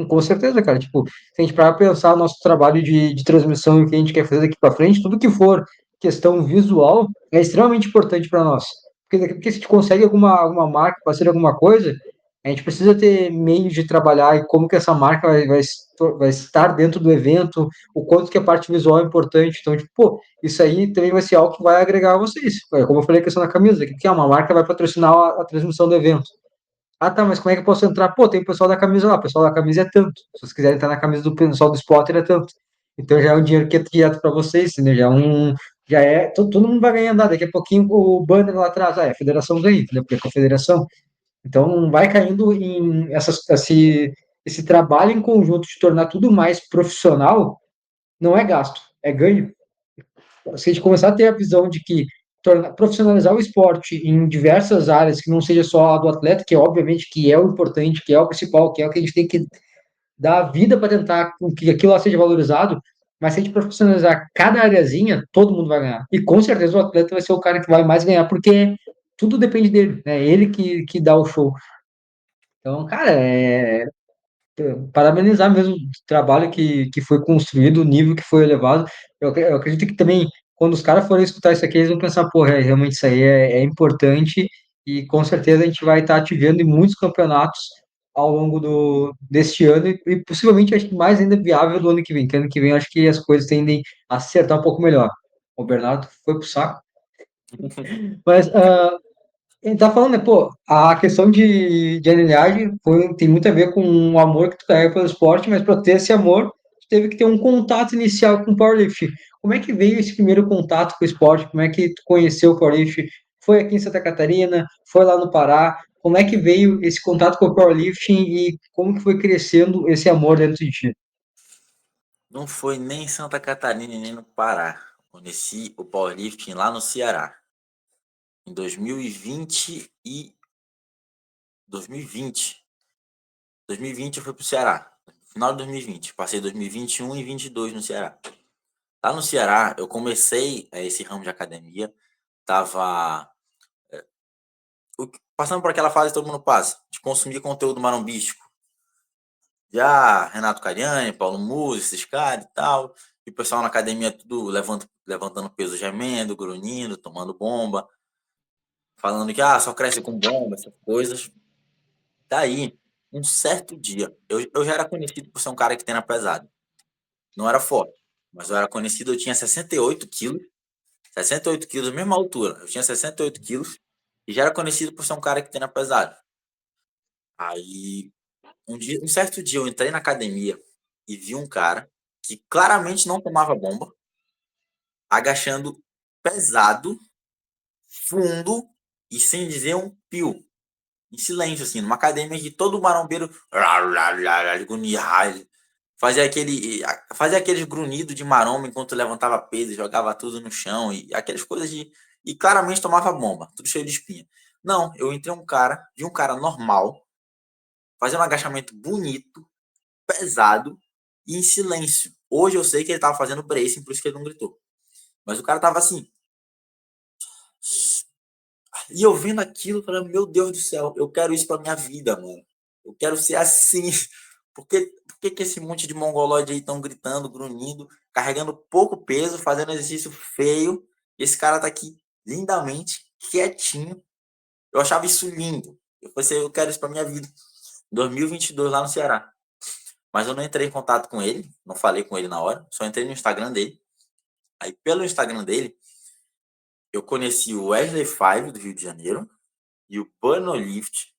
Com certeza, cara. Tipo, se a gente parar para pensar o nosso trabalho de transmissão e o que a gente quer fazer daqui para frente, tudo que for questão visual é extremamente importante para nós. Porque se a gente consegue alguma marca, parceria, alguma coisa, a gente precisa ter meios de trabalhar e como que essa marca vai estar dentro do evento, o quanto que a parte visual é importante. Então, tipo, pô, isso aí também vai ser algo que vai agregar a vocês. Como eu falei, a questão da camisa, que é uma marca vai patrocinar a transmissão do evento. Ah, tá, mas como é que eu posso entrar? Pô, tem o pessoal da camisa lá, o pessoal da camisa é tanto. Se vocês quiserem entrar na camisa do pessoal do spotter, é tanto. Então já é um dinheiro que é direto para vocês, entendeu? Todo mundo vai ganhar nada. Daqui a pouquinho o banner lá atrás, a federação ganha, entendeu? Porque é a confederação. Então vai caindo em esse trabalho em conjunto de tornar tudo mais profissional, não é gasto, é ganho. Se a gente começar a ter a visão de que profissionalizar o esporte em diversas áreas, que não seja só a do atleta, que obviamente que é o importante, que é o principal, que é o que a gente tem que dar a vida para tentar que aquilo lá seja valorizado, mas se a gente profissionalizar cada areazinha, todo mundo vai ganhar. E com certeza o atleta vai ser o cara que vai mais ganhar, porque tudo depende dele, é ele que dá o show. Então, cara, parabenizar mesmo o trabalho que foi construído, o nível que foi elevado. Eu acredito que também, quando os caras forem escutar isso aqui, eles vão pensar, porra, realmente isso aí é importante e com certeza a gente vai estar te vendo em muitos campeonatos ao longo deste ano e possivelmente acho que mais ainda viável do ano que vem, que ano que vem acho que as coisas tendem a acertar um pouco melhor. O Bernardo foi pro saco. Mas ele tá falando, né, pô, a questão de anelhagem tem muito a ver com o amor que tu carrega pelo esporte, mas para ter esse amor, tu teve que ter um contato inicial com o powerlifting. Como é que veio esse primeiro contato com o esporte? Como é que tu conheceu o powerlifting? Foi aqui em Santa Catarina? Foi lá no Pará? Como é que veio esse contato com o powerlifting e como que foi crescendo esse amor dentro de ti? Não foi nem em Santa Catarina nem no Pará. Conheci o powerlifting lá no Ceará. Em 2020 e 2020. 2020 eu fui pro Ceará. Final de 2020. Passei 2021 e 22 no Ceará. Lá no Ceará, eu comecei esse ramo de academia. Tava passando por aquela fase que todo mundo passa, de consumir conteúdo marombístico. Já Renato Cariani, Paulo Musi, esses caras e tal. E o pessoal na academia tudo levantando peso, gemendo, grunhindo, tomando bomba. Falando que só cresce com bomba, essas coisas. Daí, um certo dia, eu já era conhecido por ser um cara que treina pesado. Não era forte, mas eu era conhecido, eu tinha 68 quilos. 68 quilos, mesma altura. Eu tinha 68 quilos e já era conhecido por ser um cara que treina pesado. Aí, um certo dia, eu entrei na academia e vi um cara que claramente não tomava bomba, agachando pesado, fundo e sem dizer um pio. Em silêncio, assim, numa academia que todo marombeiro fazia aqueles grunhidos de maromba enquanto levantava peso, jogava tudo no chão e aquelas coisas de. E claramente tomava bomba, tudo cheio de espinha. Não, eu entrei vi um cara normal, fazendo um agachamento bonito, pesado e em silêncio. Hoje eu sei que ele tava fazendo bracing, por isso que ele não gritou. Mas o cara tava assim. E eu vendo aquilo, falando, meu Deus do céu, eu quero isso pra minha vida, mano. Eu quero ser assim. Por que esse monte de mongoloide aí estão gritando, grunhindo, carregando pouco peso, fazendo exercício feio? Esse cara tá aqui lindamente, quietinho. Eu achava isso lindo. Eu pensei, eu quero isso pra minha vida. 2022 lá no Ceará. Mas eu não entrei em contato com ele, não falei com ele na hora, só entrei no Instagram dele. Aí pelo Instagram dele, eu conheci o Wesley Five do Rio de Janeiro e o Banolift,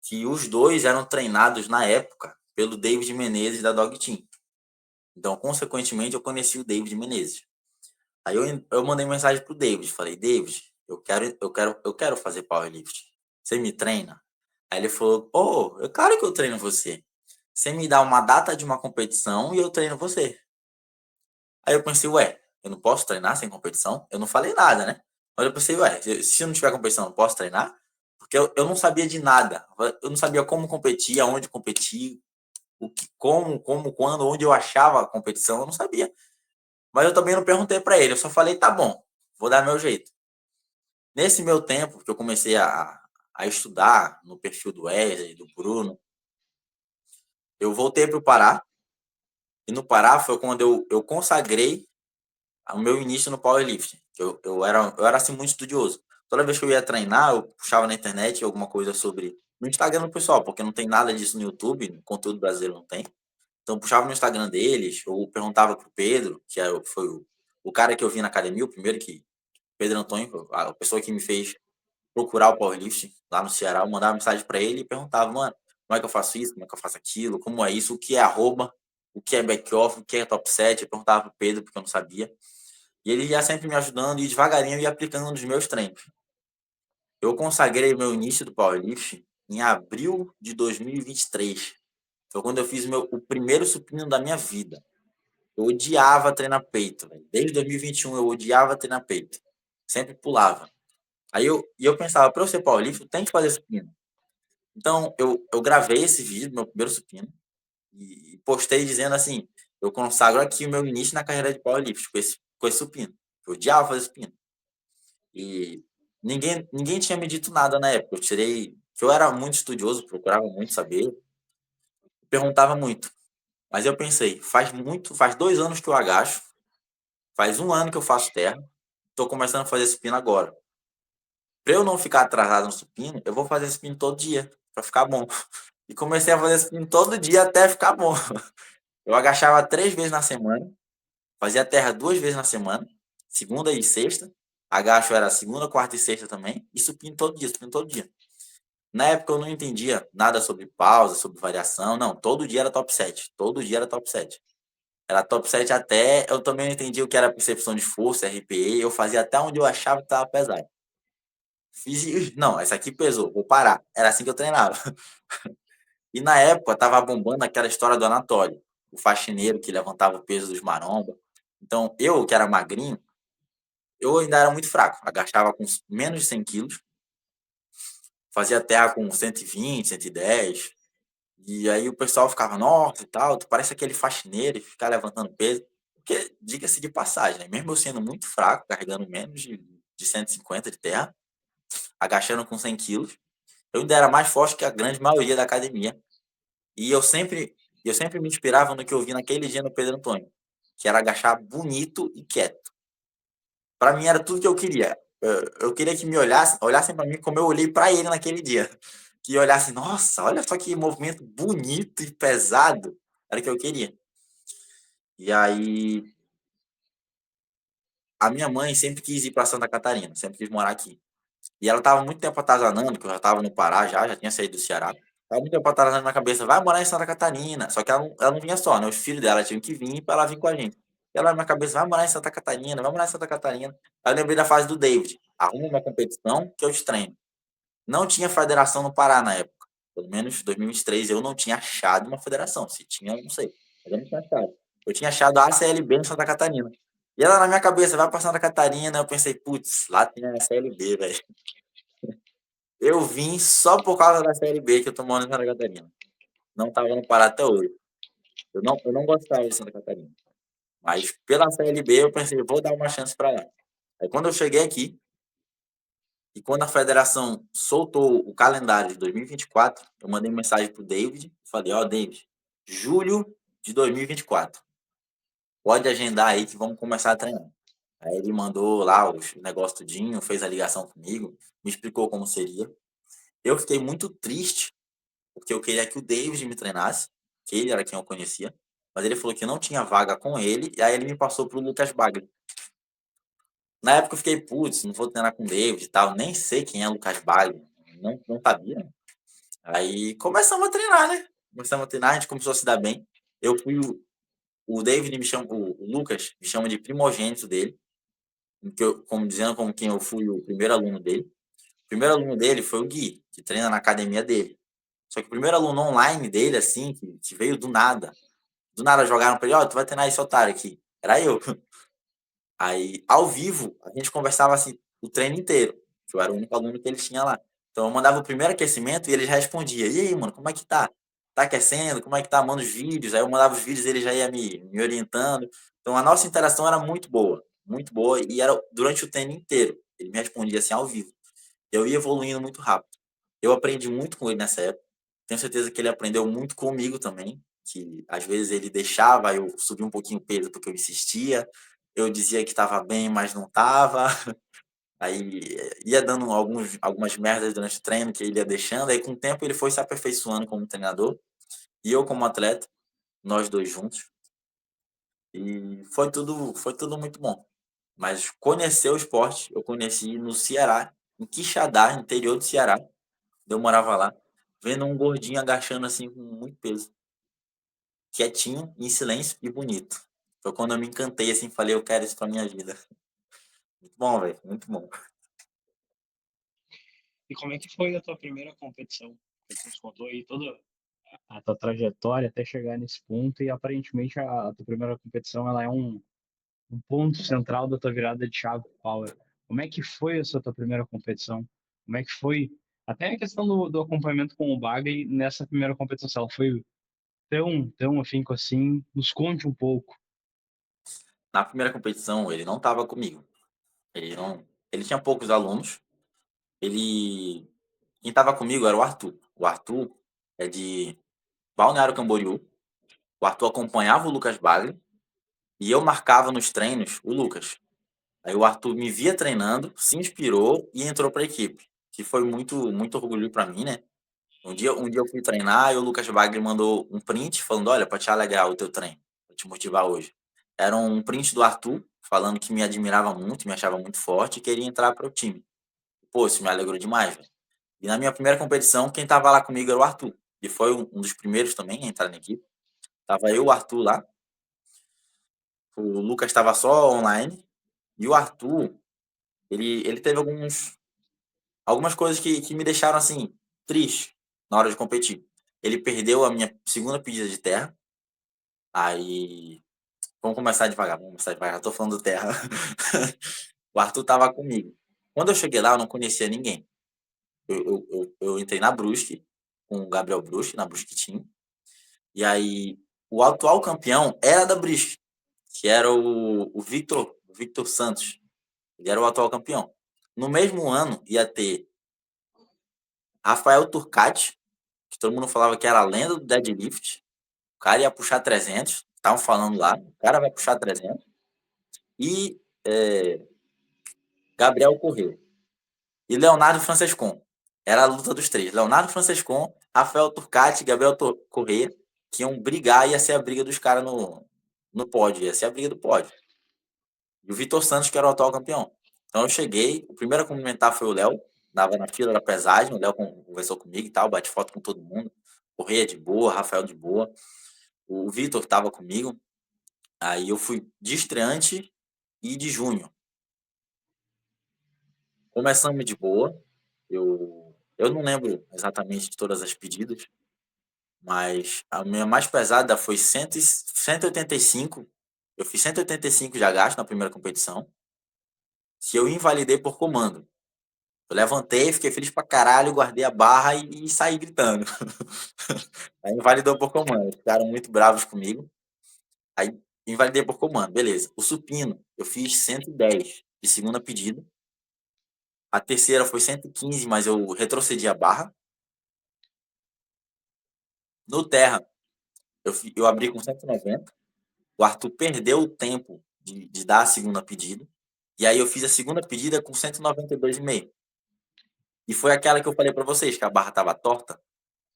que os dois eram treinados na época pelo David Menezes da Dog Team. Então, consequentemente, eu conheci o David Menezes. Aí eu mandei mensagem pro David, falei, David, eu quero fazer powerlift. Você me treina? Aí ele falou, claro que eu treino você. Você me dá uma data de uma competição e eu treino você. Aí eu pensei, ué, eu não posso treinar sem competição? Eu não falei nada, né? Mas eu pensei, ué, se não tiver competição, eu não posso treinar? Porque eu não sabia de nada. Eu não sabia como competir, aonde competir, o que, como, quando, onde eu achava a competição, eu não sabia. Mas eu também não perguntei para ele, eu só falei, tá bom, vou dar meu jeito. Nesse meu tempo que eu comecei a estudar no perfil do Wesley, do Bruno, eu voltei para o Pará, e no Pará foi quando eu consagrei o meu início no powerlifting. Eu era assim muito estudioso. Toda vez que eu ia treinar, eu puxava na internet alguma coisa sobre. No Instagram do pessoal, porque não tem nada disso no YouTube, no conteúdo brasileiro não tem. Então eu puxava no Instagram deles, ou perguntava pro Pedro, foi o cara que eu vi na academia, o primeiro que. Pedro Antônio, a pessoa que me fez procurar o powerlifting lá no Ceará, eu mandava mensagem para ele e perguntava, mano, como é que eu faço isso, como é que eu faço aquilo, como é isso, o que é arroba, o que é back-off, o que é top set, eu perguntava pro Pedro, porque eu não sabia. E ele ia sempre me ajudando e devagarinho eu ia aplicando nos meus treinos. Eu consagrei meu início do powerlifting em abril de 2023. Foi quando eu fiz o primeiro supino da minha vida. Eu odiava treinar peito, velho. Desde 2021 eu odiava treinar peito. Sempre pulava. E eu pensava, para eu ser powerlifter, eu tenho que fazer supino. Então, eu gravei esse vídeo, meu primeiro supino, e postei dizendo assim, eu consagro aqui o meu início na carreira de powerlifting, com esse supino. Eu odiava fazer supino. E ninguém tinha me dito nada na época. Que eu era muito estudioso, procurava muito saber, perguntava muito. Mas eu pensei, faz 2 anos que eu agacho, faz 1 ano que eu faço terra, estou começando a fazer supino agora. Para eu não ficar atrasado no supino, eu vou fazer supino todo dia, para ficar bom. E comecei a fazer supino todo dia até ficar bom. Eu agachava 3 vezes na semana, fazia terra 2 vezes na semana, segunda e sexta. Agacho era segunda, quarta e sexta também, e supino todo dia, supino todo dia. Na época eu não entendia nada sobre pausa, sobre variação, não, todo dia era top 7, todo dia era top 7. Era top 7 até, eu também não entendia o que era percepção de força, RPE, eu fazia até onde eu achava que estava pesado. Não, essa aqui pesou, vou parar. Era assim que eu treinava. E na época tava bombando aquela história do Anatoly, o faxineiro que levantava o peso dos maromba. Então, eu, que era magrinho, eu ainda era muito fraco, agachava com menos de 100 quilos, fazia terra com 120, 110. E aí o pessoal ficava, nossa e tal, tu parece aquele faxineiro e ficar levantando peso. Porque, diga-se de passagem, né? Mesmo eu sendo muito fraco, carregando menos de 150 de terra, agachando com 100 quilos, eu ainda era mais forte que a grande maioria da academia. E eu sempre me inspirava no que eu vi naquele dia no Pedro Antônio, que era agachar bonito e quieto. Para mim era tudo que eu queria. Eu queria que me olhassem para mim como eu olhei para ele naquele dia. Que olhassem, nossa, olha só que movimento bonito e pesado. Era o que eu queria. E aí, a minha mãe sempre quis ir para Santa Catarina, sempre quis morar aqui. E ela estava muito tempo atazanando, que eu já estava no Pará já tinha saído do Ceará. Estava muito tempo atazanando na cabeça, vai morar em Santa Catarina. Só que ela não vinha só, né? Os filhos dela tinham que vir para ela vir com a gente. E ela na minha cabeça, vai morar em Santa Catarina, vai morar em Santa Catarina. Aí eu lembrei da fase do David. Arruma uma competição que eu te treino. Não tinha federação no Pará na época. Pelo menos em 2023 eu não tinha achado uma federação. Se tinha, eu não sei. Mas eu não tinha achado. Eu tinha achado a ACLB em Santa Catarina. E ela na minha cabeça, vai para Santa Catarina. Eu pensei, putz, lá tem a ACLB, velho. Eu vim só por causa da Série B que eu tô morando em Santa Catarina. Não tava no Pará até hoje. Eu não gostava de Santa Catarina. Mas pela Série B eu pensei, vou dar uma chance para lá. Aí quando eu cheguei aqui, e quando a federação soltou o calendário de 2024, eu mandei mensagem pro David, falei, David, julho de 2024. Pode agendar aí que vamos começar a treinar. Aí ele mandou lá os negócios tudinho, fez a ligação comigo, me explicou como seria. Eu fiquei muito triste porque eu queria que o David me treinasse, que ele era quem eu conhecia, mas ele falou que não tinha vaga com ele, e aí ele me passou pro Lucas Bagre. Na época eu fiquei, putz, não vou treinar com o David e tal, nem sei quem é Lucas Bagre, não sabia. Aí começamos a treinar, né? Começamos a treinar, a gente começou a se dar bem. Eu fui o David me chama, o Lucas me chama de primogênito dele, dizendo como quem eu fui o primeiro aluno dele. O primeiro aluno dele foi o Gui, que treina na academia dele. Só que o primeiro aluno online dele, assim, que veio do nada jogaram pra ele, ó, tu vai treinar esse otário aqui. Era eu. Aí, ao vivo, a gente conversava assim o treino inteiro, que eu era o único aluno que ele tinha lá. Então eu mandava o primeiro aquecimento e ele já respondia: "E aí, mano, como é que tá? Tá aquecendo? Como é que tá? Manda os vídeos". Aí eu mandava os vídeos e ele já ia me orientando. Então a nossa interação era muito boa e era durante o treino inteiro. Ele me respondia assim ao vivo. Eu ia evoluindo muito rápido. Eu aprendi muito com ele nessa época. Tenho certeza que ele aprendeu muito comigo também, que às vezes ele deixava eu subir um pouquinho o peso porque eu insistia. Eu dizia que estava bem, mas não estava. Aí ia dando algumas merdas durante o treino que ele ia deixando. Aí com o tempo ele foi se aperfeiçoando como treinador e eu como atleta, nós dois juntos. E foi tudo muito bom. Mas conhecer o esporte, eu conheci no Ceará, em Quixadá, interior do Ceará. Eu morava lá, vendo um gordinho agachando assim com muito peso, quietinho, em silêncio e bonito. Foi quando eu me encantei assim, falei, eu quero isso pra minha vida. Muito bom, velho, muito bom. E como é que foi a tua primeira competição? Você nos contou aí toda a tua trajetória até chegar nesse ponto e aparentemente a tua primeira competição ela é um ponto central da tua virada de chave power. Como é que foi essa tua primeira competição? Como é que foi até a questão do acompanhamento com o Bagre nessa primeira competição? Se ela foi tão afinco assim, nos conte um pouco. Na primeira competição, ele não estava comigo. Ele não, ele tinha poucos alunos. Ele, quem estava comigo era o Arthur. O Arthur é de Balneário Camboriú. O Arthur acompanhava o Lucas Bagre e eu marcava nos treinos o Lucas. Aí o Arthur me via treinando, se inspirou e entrou para a equipe, que foi muito orgulho para mim, né? Um dia eu fui treinar e o Lucas Wagner mandou um print falando: olha, para te alegrar o teu treino, para te motivar hoje. Era um print do Arthur falando que me admirava muito, me achava muito forte e queria entrar para o time. Pô, isso me alegrou demais, velho. E na minha primeira competição, quem tava lá comigo era o Arthur. E foi um dos primeiros também a entrar na equipe. Tava eu, o Arthur lá. O Lucas estava só online. E o Arthur, ele teve algumas coisas que me deixaram assim, triste na hora de competir. Ele perdeu a minha segunda pedida de terra. Aí, vamos começar devagar. Eu tô falando do terra. O Arthur tava comigo. Quando eu cheguei lá, eu não conhecia ninguém. Eu entrei na Brusque, com o Gabriel Brusque, na Brusque Team. E aí, o atual campeão era da Brusque, que era o Victor Santos. Ele era o atual campeão. No mesmo ano, ia ter Rafael Turcati, que todo mundo falava que era a lenda do deadlift. O cara ia puxar 300, estavam falando lá, o cara vai puxar 300. E Gabriel Corrêa. E Leonardo Francescon. Era a luta dos três. Leonardo Francescon, Rafael Turcati e Gabriel Corrêa, que iam brigar, ia ser a briga dos caras no pódio, ia ser a briga do pódio. E o Vitor Santos, que era o atual campeão. Então eu cheguei, o primeiro a cumprimentar foi o Léo, dava na fila da pesagem, o Léo conversou comigo e tal, bate foto com todo mundo. Correia de boa, Rafael de boa. O Vitor estava comigo. Aí eu fui de estreante e de júnior. Começamos de boa. Eu não lembro exatamente de todas as pedidas, mas a minha mais pesada foi 185. Eu fiz 185 de agacho na primeira competição, que eu invalidei por comando. Eu levantei, fiquei feliz pra caralho, guardei a barra e saí gritando. Aí invalidou por comando. Ficaram muito bravos comigo. Aí invalidei por comando, beleza. O supino, eu fiz 110 de segunda pedida. A terceira foi 115, mas eu retrocedi a barra. No terra, eu abri com 190. O Arthur perdeu o tempo de dar a segunda pedida. E aí eu fiz a segunda pedida com 192,5. E foi aquela que eu falei para vocês, que a barra estava torta.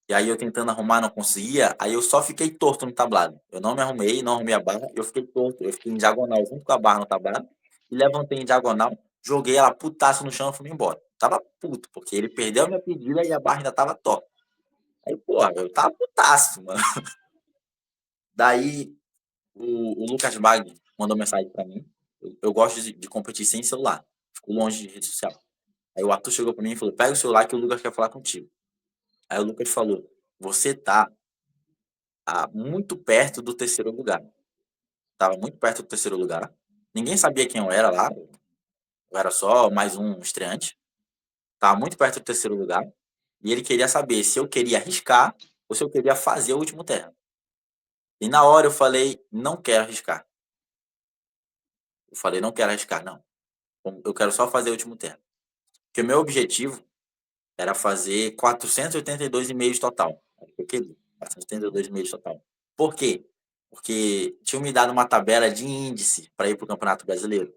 E aí eu tentando arrumar, não conseguia. Aí eu só fiquei torto no tablado. Eu não me arrumei, não arrumei a barra. Eu fiquei torto. Eu fiquei em diagonal junto com a barra no tablado. E levantei em diagonal. Joguei ela putaço no chão e fui embora. Tava puto, porque ele perdeu a minha pedida e a barra ainda tava torta. Aí, porra, eu tava putaço, mano. Daí o Lucas Bagni mandou mensagem pra mim. Eu gosto de competir sem celular. Fico longe de rede social. Aí o Arthur chegou pra mim e falou: pega o celular que o Lucas quer falar contigo. Aí o Lucas falou: você tá muito perto do terceiro lugar. Tava muito perto do terceiro lugar. Ninguém sabia quem eu era lá. Eu era só mais um estreante. Tava muito perto do terceiro lugar. E ele queria saber se eu queria arriscar ou se eu queria fazer o último terra. E na hora eu falei, não quero arriscar. Eu falei, não quero arriscar, não. Eu quero só fazer o último terra. Porque o meu objetivo era fazer 482,5 total. Eu queria, 482,5 total. Por quê? Porque tinham me dado uma tabela de índice para ir para o Campeonato Brasileiro.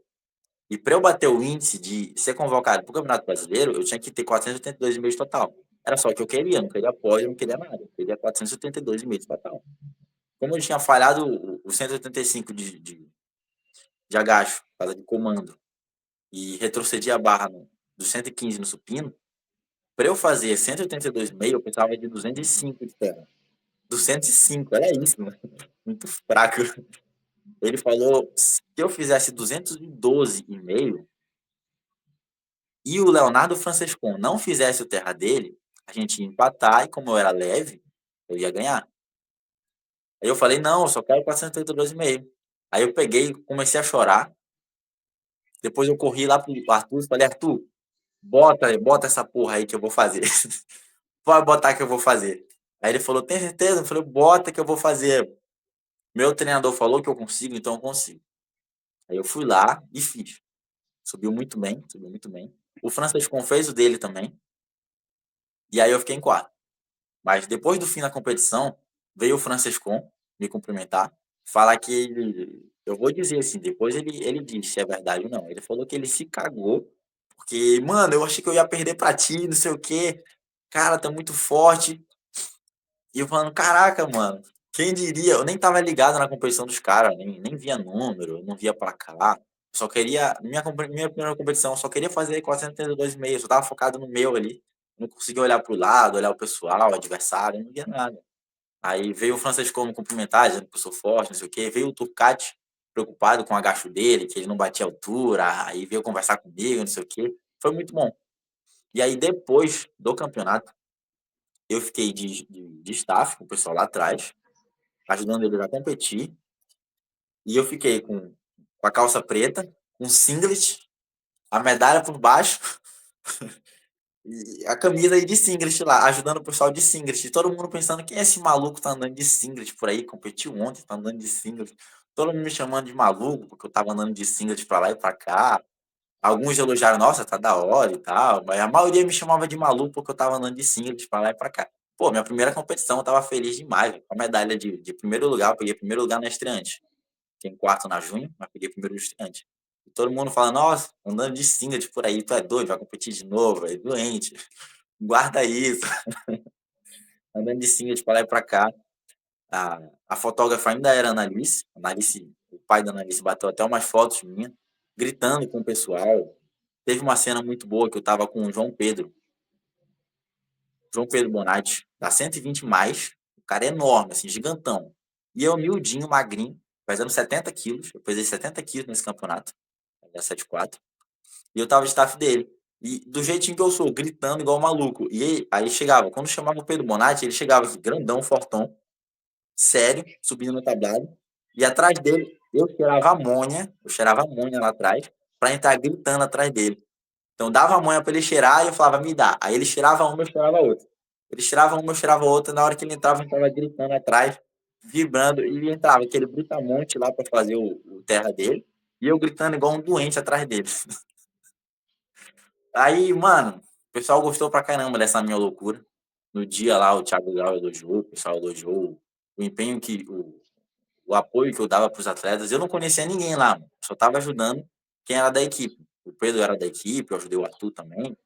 E para eu bater o índice de ser convocado para o Campeonato Brasileiro, eu tinha que ter 482,5 total. Era só o que eu queria, não queria pódio, não queria nada. Eu queria 482,5 total. Como eu tinha falhado o 185 de agacho, por causa de comando, e retrocedi a barra do 115 no supino, para eu fazer 182,5, eu precisava de 205 de terra. 205, era isso, mano. Muito fraco. Ele falou, se eu fizesse 212,5 e o Leonardo Francescon não fizesse o terra dele, a gente ia empatar e como eu era leve, eu ia ganhar. Aí eu falei, não, eu só quero 482,5. Aí eu peguei, comecei a chorar. Depois eu corri lá pro Arthur e falei, Arthur, bota essa porra aí que eu vou fazer. Pode botar que eu vou fazer. Aí ele falou, tem certeza? Eu falei, bota que eu vou fazer. Meu treinador falou que eu consigo, então eu consigo. Aí eu fui lá e fiz. Subiu muito bem, subiu muito bem. O Francisco fez o dele também. E aí eu fiquei em quarto. Mas depois do fim da competição, veio o Franciscon me cumprimentar, falar que eu vou dizer assim, depois ele disse se é verdade ou não. Ele falou que ele se cagou, porque, mano, eu achei que eu ia perder pra ti, não sei o quê. Cara, tá muito forte. E eu falando, caraca, mano, quem diria? Eu nem tava ligado na competição dos caras, nem via número, não via placar. Só queria, minha primeira competição, eu só queria fazer 432,5, só tava focado no meu ali. Não conseguia olhar pro lado, olhar o pessoal, o adversário, não via nada. Aí veio o Francisco me cumprimentar, dizendo que eu sou forte, não sei o quê. Veio o Turcati, preocupado com o agacho dele, que ele não batia altura. Aí veio conversar comigo, não sei o quê. Foi muito bom. E aí, depois do campeonato, eu fiquei de staff com o pessoal lá atrás, ajudando eles a competir. E eu fiquei com a calça preta, com singlet, a medalha por baixo e a camisa aí de singlet lá, ajudando o pessoal de singlet. E todo mundo pensando, quem é esse maluco que tá andando de singlet por aí? Competiu ontem, tá andando de singlet. Todo mundo me chamando de maluco, porque eu tava andando de singlet pra lá e pra cá. Alguns elogiaram, nossa, tá da hora e tal. Mas a maioria me chamava de maluco porque eu tava andando de singlet pra lá e pra cá. Pô, minha primeira competição eu tava feliz demais, velho. Com a medalha de primeiro lugar, eu peguei primeiro lugar na estreante. Fiquei em quarto na junho, mas peguei primeiro no estreante. E todo mundo fala, nossa, andando de singlet por aí, tu é doido, vai competir de novo, é doente. Guarda isso. Andando de singlet pra lá e pra cá. A fotógrafa ainda era a Analice. O pai da Analice bateu até umas fotos minhas, gritando com o pessoal. Teve uma cena muito boa que eu tava com o João Pedro Bonatti, da 120 mais. O cara é enorme, assim, gigantão. E eu, miudinho, magrinho, pesando 70 quilos. Eu pesei 70 quilos nesse campeonato, da 74. E eu tava de staff dele. E do jeitinho que eu sou, gritando igual um maluco. E aí chegava, quando chamava o Pedro Bonatti, ele chegava assim, grandão, fortão, sério, subindo no tablado. E atrás dele, eu cheirava amônia lá atrás, pra entrar gritando atrás dele. Então dava a manha pra ele cheirar e eu falava, me dá. Aí ele cheirava uma, eu cheirava outra. Ele cheirava uma, eu cheirava outra. Na hora que ele entrava, eu entrava gritando atrás, vibrando. E ele entrava, aquele brutamonte lá pra fazer o terra dele. E eu gritando igual um doente atrás dele. Aí, mano, o pessoal gostou pra caramba dessa minha loucura. No dia lá, o Thiago Gal elogiou, o pessoal elogiou o empenho o apoio que eu dava pros atletas. Eu não conhecia ninguém lá, mano. Só tava ajudando quem era da equipe. O Pedro era da equipe, eu ajudei o Arthur também.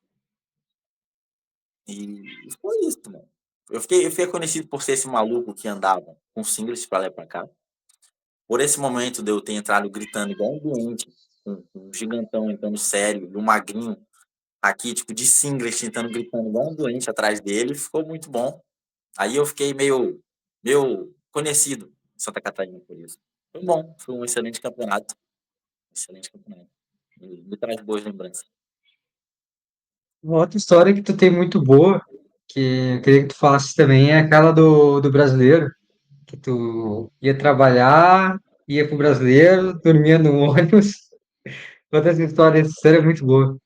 E foi isso, mano. Eu fiquei conhecido por ser esse maluco que andava com singles pra lá e pra cá. Por esse momento de eu ter entrado gritando igual um doente, com um gigantão entrando sério, e um magrinho aqui, tipo, de singles, tentando gritando igual um doente atrás dele, ficou muito bom. Aí eu fiquei meio conhecido em Santa Catarina por isso. Foi bom, foi um excelente campeonato. Excelente campeonato. Me traz boas lembranças. Uma outra história que tu tem muito boa, que eu queria que tu falasse também é aquela do brasileiro, que tu ia trabalhar, ia pro brasileiro, dormia no ônibus. Quantas histórias, essa série é muito boa.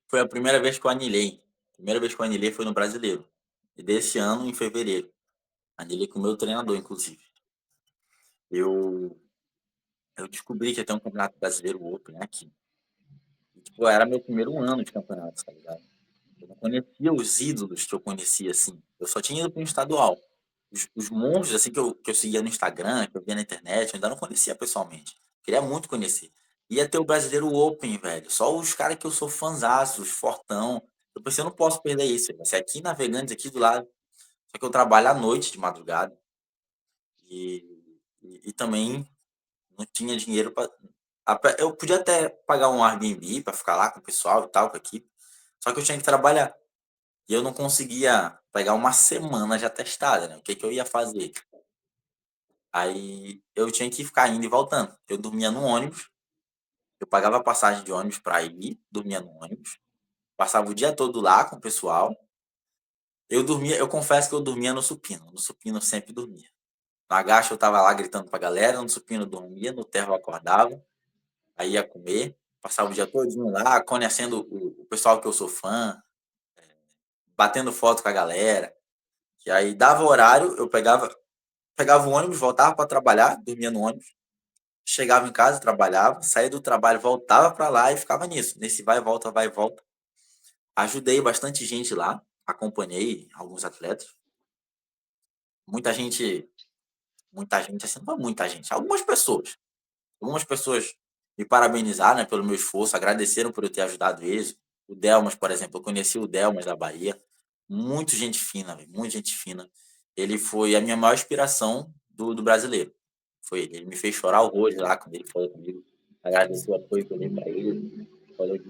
Foi a primeira vez que eu anilhei. A primeira vez que eu anilhei foi no Brasileiro. E desse ano, em fevereiro. Anilhei com o meu treinador, inclusive. Eu, eu descobri que ia ter um campeonato brasileiro Open aqui. E, tipo, era meu primeiro ano de campeonato, tá ligado? Eu não conhecia os ídolos que eu conhecia, assim. Eu só tinha ido para um estadual. Os monstros, assim, que eu seguia no Instagram, que eu via na internet, eu ainda não conhecia pessoalmente. Queria muito conhecer. Ia ter o Brasileiro Open, velho. Só os caras que eu sou fãzaço, os fortão. Eu pensei, eu não posso perder isso. Vai ser aqui em Navegantes, aqui do lado. Só que eu trabalho à noite, de madrugada. E, e também não tinha dinheiro para. Eu podia até pagar um Airbnb para ficar lá com o pessoal e tal, com a equipe. Só que eu tinha que trabalhar. E eu não conseguia pegar uma semana já testada, né? O que que eu ia fazer? Aí eu tinha que ficar indo e voltando. Eu dormia no ônibus, eu pagava a passagem de ônibus para ir, dormia no ônibus, passava o dia todo lá com o pessoal. Eu dormia, eu confesso que eu dormia no supino eu sempre dormia. No agacho eu tava lá gritando pra galera, no supino eu dormia, no terra eu acordava, aí ia comer, passava o dia todinho lá, conhecendo o pessoal que eu sou fã, batendo foto com a galera. E aí dava horário, eu pegava o ônibus, voltava para trabalhar, dormia no ônibus, chegava em casa, trabalhava, saía do trabalho, voltava para lá e ficava nisso, nesse vai e volta, vai e volta. Ajudei bastante gente lá, acompanhei alguns atletas. Muita gente, muita gente, assim, não é muita gente, algumas pessoas. Algumas pessoas me parabenizaram, né, pelo meu esforço, agradeceram por eu ter ajudado eles. O Delmas, por exemplo, eu conheci o Delmas da Bahia. Muito gente fina, véio, muito gente fina. Ele foi a minha maior inspiração do brasileiro. Foi ele. Ele me fez chorar horrores lá quando ele falou comigo. Agradeci o apoio que eu dei para ele. Falou que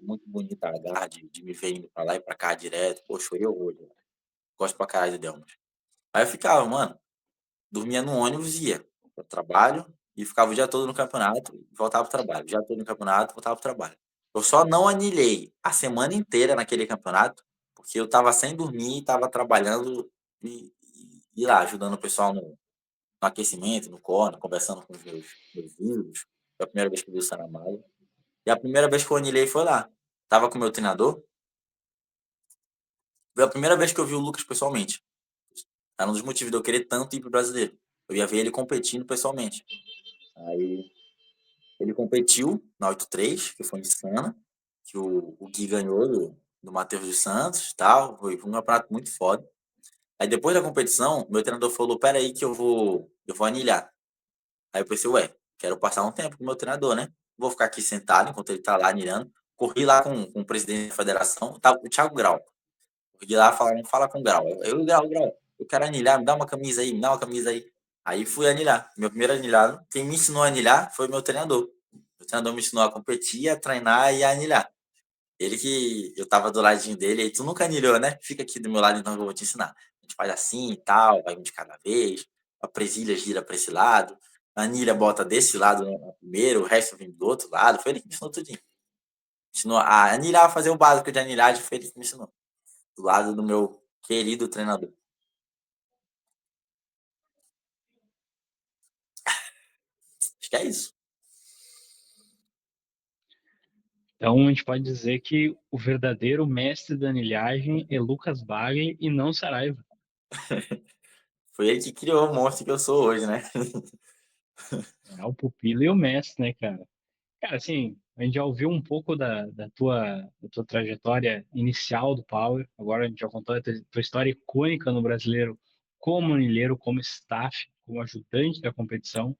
muito bonita a garra de me ver indo para lá e para cá direto. Pô, chorei horrores. Gosto pra caralho do Delmas. Aí eu ficava, mano, dormia no ônibus e ia para o trabalho e ficava o dia todo no campeonato e voltava para o trabalho. O dia todo no campeonato, voltava para o trabalho. Eu só não anilhei a semana inteira naquele campeonato porque eu estava sem dormir, estava trabalhando e lá, ajudando o pessoal no aquecimento, no corner, conversando com os meus ídolos. Foi a primeira vez que eu vi o Saramago. E a primeira vez que eu anilhei foi lá. Tava com o meu treinador. Foi a primeira vez que eu vi o Lucas pessoalmente. Era um dos motivos de eu querer tanto ir pro brasileiro. Eu ia ver ele competindo pessoalmente. Aí ele competiu na 83, que foi insana, que o Gui ganhou do Matheus dos Santos e tal. Foi um campeonato muito foda. Aí depois da competição, meu treinador falou: Pera aí que eu vou anilhar. Aí eu pensei: Ué, quero passar um tempo com o meu treinador, né? Vou ficar aqui sentado enquanto ele tá lá anilhando. Corri lá com o presidente da federação, o Thiago Grau. Corri lá falando: Fala com o Grau. Grau, eu quero anilhar, me dá uma camisa aí, me dá uma camisa aí. Aí fui anilhar. Meu primeiro anilhado, quem me ensinou a anilhar foi meu treinador. O treinador me ensinou a competir, a treinar e a anilhar. Ele que eu tava do ladinho dele, aí tu nunca anilhou, né? Fica aqui do meu lado, então eu vou te ensinar. A gente faz assim e tal, vai um de cada vez. A presilha gira para esse lado, a anilha bota desse lado no primeiro, o resto vem do outro lado. Foi ele que me ensinou tudinho. Ensinou a anilhar, a fazer o básico de anilhagem, foi ele que me ensinou. Do lado do meu querido treinador. Acho que é isso. Então, a gente pode dizer que o verdadeiro mestre da anilhagem é Lucas Bagre e não Saraiva. Foi ele que criou o monstro que eu sou hoje, né? É o pupilo e o mestre, né, cara? Cara, assim, a gente já ouviu um pouco da tua trajetória inicial do Power. Agora a gente já contou a tua história icônica no brasileiro como anilheiro, como staff, como ajudante da competição,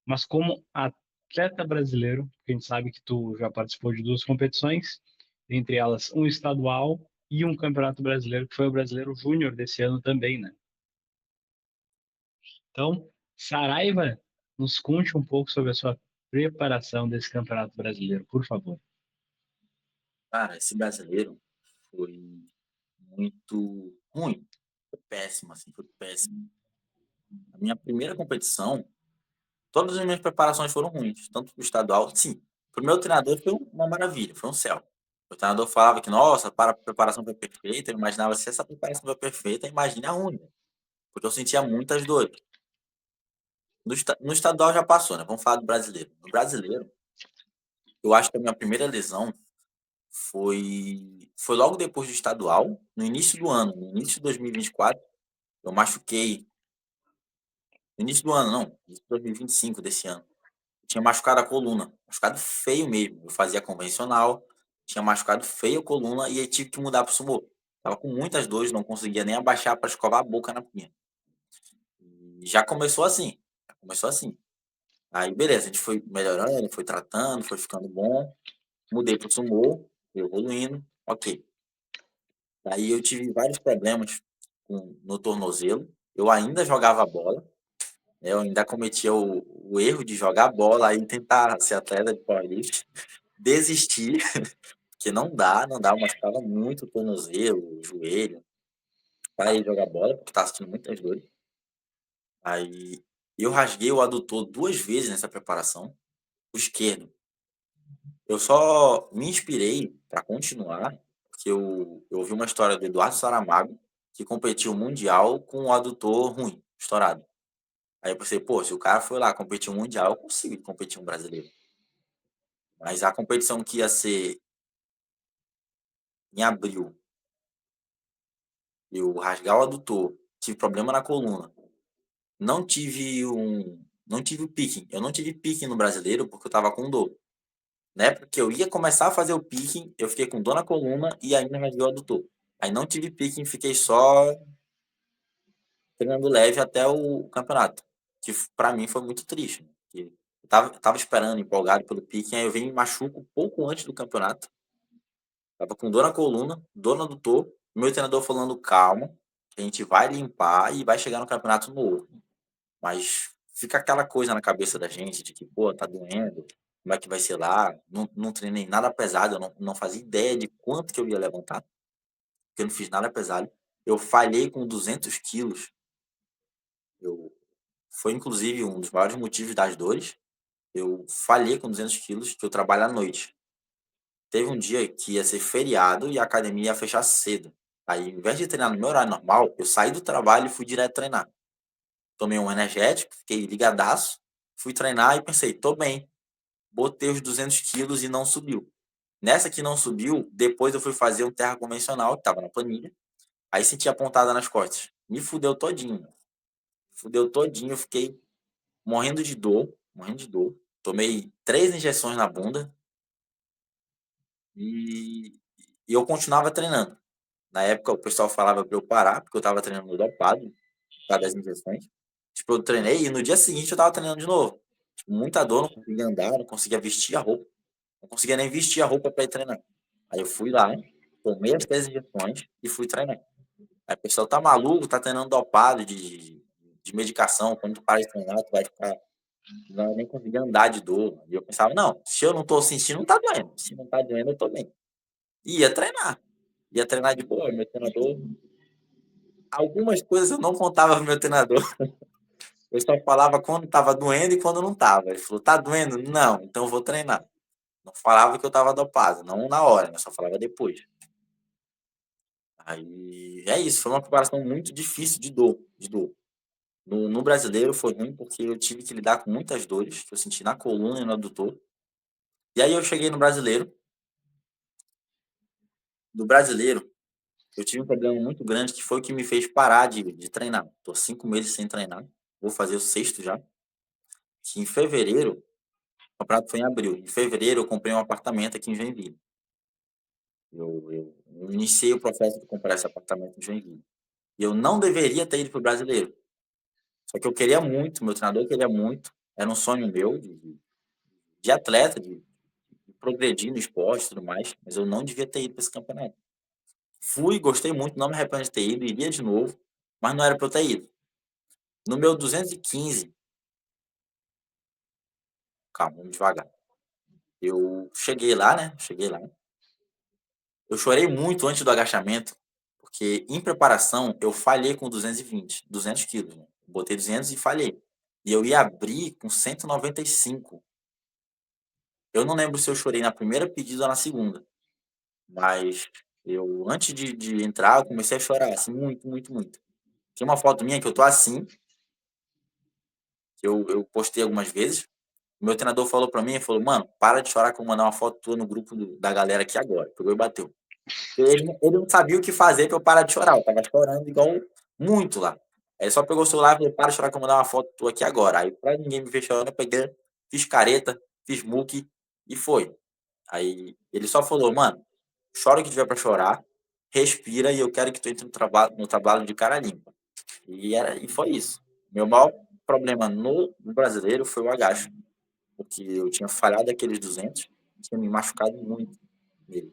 mas como atleta brasileiro, porque a gente sabe que tu já participou de duas competições, entre elas um estadual e um campeonato brasileiro, que foi o Brasileiro Júnior desse ano também, né? Então, Saraiva, nos conte um pouco sobre a sua preparação desse campeonato brasileiro, por favor. Cara, esse brasileiro foi muito ruim. Foi péssimo, assim, foi péssimo. A minha primeira competição, todas as minhas preparações foram ruins, tanto pro estadual, sim. Pro meu treinador foi uma maravilha, foi um céu. O treinador falava que, nossa, para a preparação foi perfeita. Eu imaginava, se essa preparação foi perfeita, imagine a ruim, né? Porque eu sentia muitas dores. No estadual já passou, né? Vamos falar do brasileiro. No brasileiro, eu acho que a minha primeira lesão foi logo depois do estadual, no início do ano, no início de 2024, eu machuquei. No início do ano, não, início de 2025 desse ano. Eu tinha machucado a coluna, machucado feio mesmo. Eu fazia convencional, tinha machucado feio a coluna e aí tive que mudar pro sumô. Tava com muitas dores, não conseguia nem abaixar para escovar a boca na pia. E já começou assim, já começou assim. Aí beleza, a gente foi melhorando, foi tratando, foi ficando bom. Mudei pro sumô, fui evoluindo, ok. Aí eu tive vários problemas no tornozelo. Eu ainda jogava bola, né? Eu ainda cometia o erro de jogar bola e tentar ser atleta de powerlift. Desisti, porque não dá, eu machucava muito o tornozelo, o joelho. Parei de jogar bola, porque estava sentindo muitas dores. Aí eu rasguei o adutor 2 vezes nessa preparação, o esquerdo. Eu só me inspirei para continuar, porque eu ouvi uma história do Eduardo Saramago, que competiu mundial com um adutor ruim, estourado. Aí eu pensei, pô, se o cara foi lá competir um mundial, eu consigo competir um brasileiro. Mas a competição que ia ser em abril, eu rasgar o adutor, tive problema na coluna, não tive o picking. Eu não tive picking no brasileiro porque eu tava com dor. Na época que eu ia começar a fazer o picking, eu fiquei com dor na coluna e ainda rasguei o adutor. Aí não tive picking, fiquei só treinando leve até o campeonato, que para mim foi muito triste, né? Que eu tava esperando, empolgado pelo picking, aí eu vim e me machuco pouco antes do campeonato. Tava com dor na coluna, dor no adutor, meu treinador falando calma, que a gente vai limpar e vai chegar no campeonato novo. Mas fica aquela coisa na cabeça da gente de que, pô, tá doendo, como é que vai ser lá? Não treinei nada pesado, eu não fazia ideia de quanto que eu ia levantar, porque eu não fiz nada pesado. Eu falhei com 200 quilos. Eu, foi inclusive um dos maiores motivos das dores. Eu falhei com 200 quilos, que eu trabalho à noite. Teve um dia que ia ser feriado e a academia ia fechar cedo. Aí, ao invés de treinar no meu horário normal, eu saí do trabalho e fui direto treinar. Tomei um energético, fiquei ligadaço, fui treinar e pensei, tô bem. Botei os 200 quilos e não subiu. Nessa que não subiu, depois eu fui fazer um terra convencional, que tava na planilha. Aí senti a pontada nas costas. Me fudeu todinho. Fudeu todinho, eu fiquei morrendo de dor, morrendo de dor. Tomei 3 injeções na bunda e, e eu continuava treinando. Na época o pessoal falava para eu parar, porque eu estava treinando dopado, por causa das injeções. Tipo, eu treinei e no dia seguinte eu estava treinando de novo. Tipo, muita dor, não conseguia andar, não conseguia vestir a roupa. Não conseguia nem vestir a roupa para ir treinar. Aí eu fui lá, tomei as 3 injeções e fui treinar. Aí o pessoal tá maluco, tá treinando dopado de medicação. Quando tu para de treinar, tu vai ficar. Não vai nem conseguir andar de dor. E eu pensava, não, se eu não tô sentindo, não tá doendo. Se não tá doendo, eu tô bem. E ia treinar. Ia treinar de boa, meu treinador. Algumas coisas eu não contava pro meu treinador. Eu só falava quando tava doendo e quando não tava. Ele falou, tá doendo? Não, então eu vou treinar. Não falava que eu tava dopado, não na hora, né? Só falava depois. Aí é isso, foi uma preparação muito difícil de dor, de dor. No brasileiro foi ruim porque eu tive que lidar com muitas dores que eu senti na coluna e no adutor. E aí eu cheguei no brasileiro. No brasileiro, eu tive um problema muito grande que foi o que me fez parar de treinar. Tô 5 meses sem treinar. Vou fazer o sexto já. Que em fevereiro, o campeonato foi em abril. Em fevereiro eu comprei um apartamento aqui em Joinville. Eu iniciei o processo de comprar esse apartamento em Joinville. E eu não deveria ter ido para o brasileiro. Só que eu queria muito, meu treinador queria muito. Era um sonho meu de atleta, de progredir no esporte e tudo mais. Mas eu não devia ter ido para esse campeonato. Fui, gostei muito, não me arrependo de ter ido, iria de novo, mas não era para eu ter ido. No meu 215, calma, vamos devagar. Eu cheguei lá, né? Cheguei lá. Eu chorei muito antes do agachamento, porque em preparação eu falhei com 220, 200 quilos, né? Botei 200 e falhei. E eu ia abrir com 195. Eu não lembro se eu chorei na primeira pedida ou na segunda. Mas eu, antes de entrar, eu comecei a chorar, assim, muito, muito, muito. Tem uma foto minha que eu tô assim, que eu postei algumas vezes. O meu treinador falou pra mim, ele falou, mano, para de chorar que eu vou mandar uma foto tua no grupo da galera aqui agora. Pegou e bateu. Ele não sabia o que fazer pra eu parar de chorar. Eu tava chorando igual muito lá. Aí ele só pegou o celular e falou, para de chorar que eu vou mandar uma foto tua aqui agora. Aí pra ninguém me ver chorando, eu peguei, fiz careta, fiz muque e foi. Aí ele só falou, mano, chora o que tiver pra chorar, respira e eu quero que tu entre no trabalho de cara limpa. E foi isso. Meu maior problema no brasileiro foi o agacho, porque eu tinha falhado aqueles 200, tinha me machucado muito nele.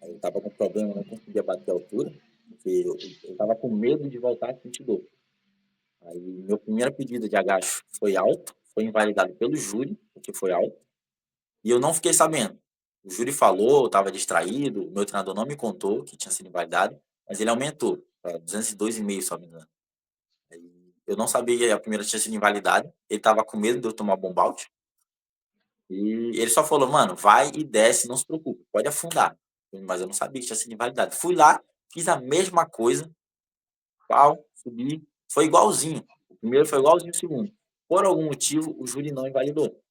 Aí eu tava com problema, eu não conseguia bater a altura, porque eu tava com medo de voltar a sentir dor. Aí meu primeiro pedido de agacho foi alto, foi invalidado pelo júri, porque foi alto, e eu não fiquei sabendo. O júri falou, eu estava distraído, o meu treinador não me contou que tinha sido invalidado, mas ele aumentou para 202,5, se não me engano. Aí eu não sabia que a primeira tinha sido invalidada, ele estava com medo de eu tomar bomb out, e ele só falou, mano, vai e desce, não se preocupe, pode afundar. Mas eu não sabia que tinha sido invalidado. Fui lá, fiz a mesma coisa, pau, subi, foi igualzinho. O primeiro foi igualzinho o segundo. Por algum motivo, o júri não invalidou.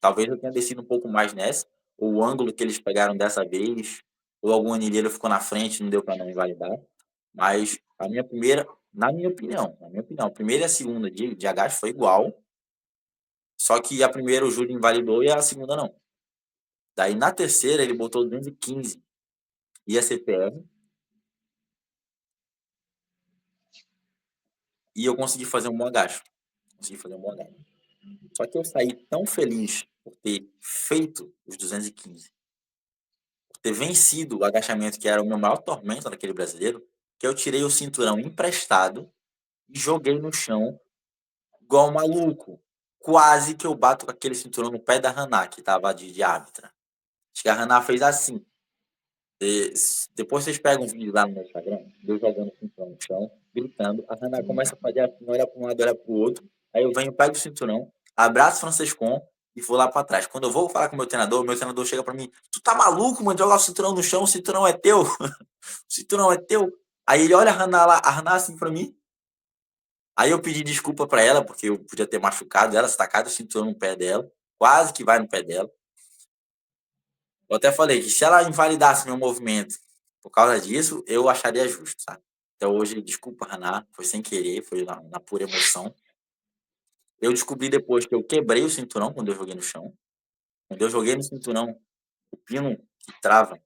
Talvez eu tenha descido um pouco mais nessa, ou o ângulo que eles pegaram dessa vez, ou algum anilheiro ficou na frente, não deu para não invalidar. Mas a minha primeira, na minha opinião, a primeira e a segunda de agacho foi igual, só que a primeira o júri invalidou e a segunda não. Daí na terceira ele botou 215 e a CPR, e eu consegui fazer um bom agacho. Consegui fazer um bom agacho. Só que eu saí tão feliz por ter feito os 215, ter vencido o agachamento, que era o meu maior tormento naquele brasileiro, que eu tirei o cinturão emprestado e joguei no chão igual um maluco. Quase que eu bato com aquele cinturão no pé da Haná, que tava de árbitra. Acho que a Haná fez assim. Depois vocês pegam um vídeo lá no meu Instagram, eu jogando o cinturão no chão, gritando. A Haná começa a fazer assim, olha para um lado, olha para o outro. Aí eu venho, pego o cinturão, abraço o Francescon e vou lá para trás. Quando eu vou falar com o meu treinador chega para mim: Tu tá maluco, mano? Jogar o cinturão no chão, o cinturão é teu. O cinturão é teu. Aí ele olha a Haná lá, a Haná assim para mim. Aí eu pedi desculpa para ela, porque eu podia ter machucado ela, tacado o cinturão no pé dela, quase que vai no pé dela. Eu até falei que se ela invalidasse meu movimento por causa disso, eu acharia justo, sabe? Então hoje, desculpa, Haná, foi sem querer, foi na pura emoção. Eu descobri depois que eu quebrei o cinturão quando eu joguei no chão. Quando eu joguei no cinturão, o pino que trava,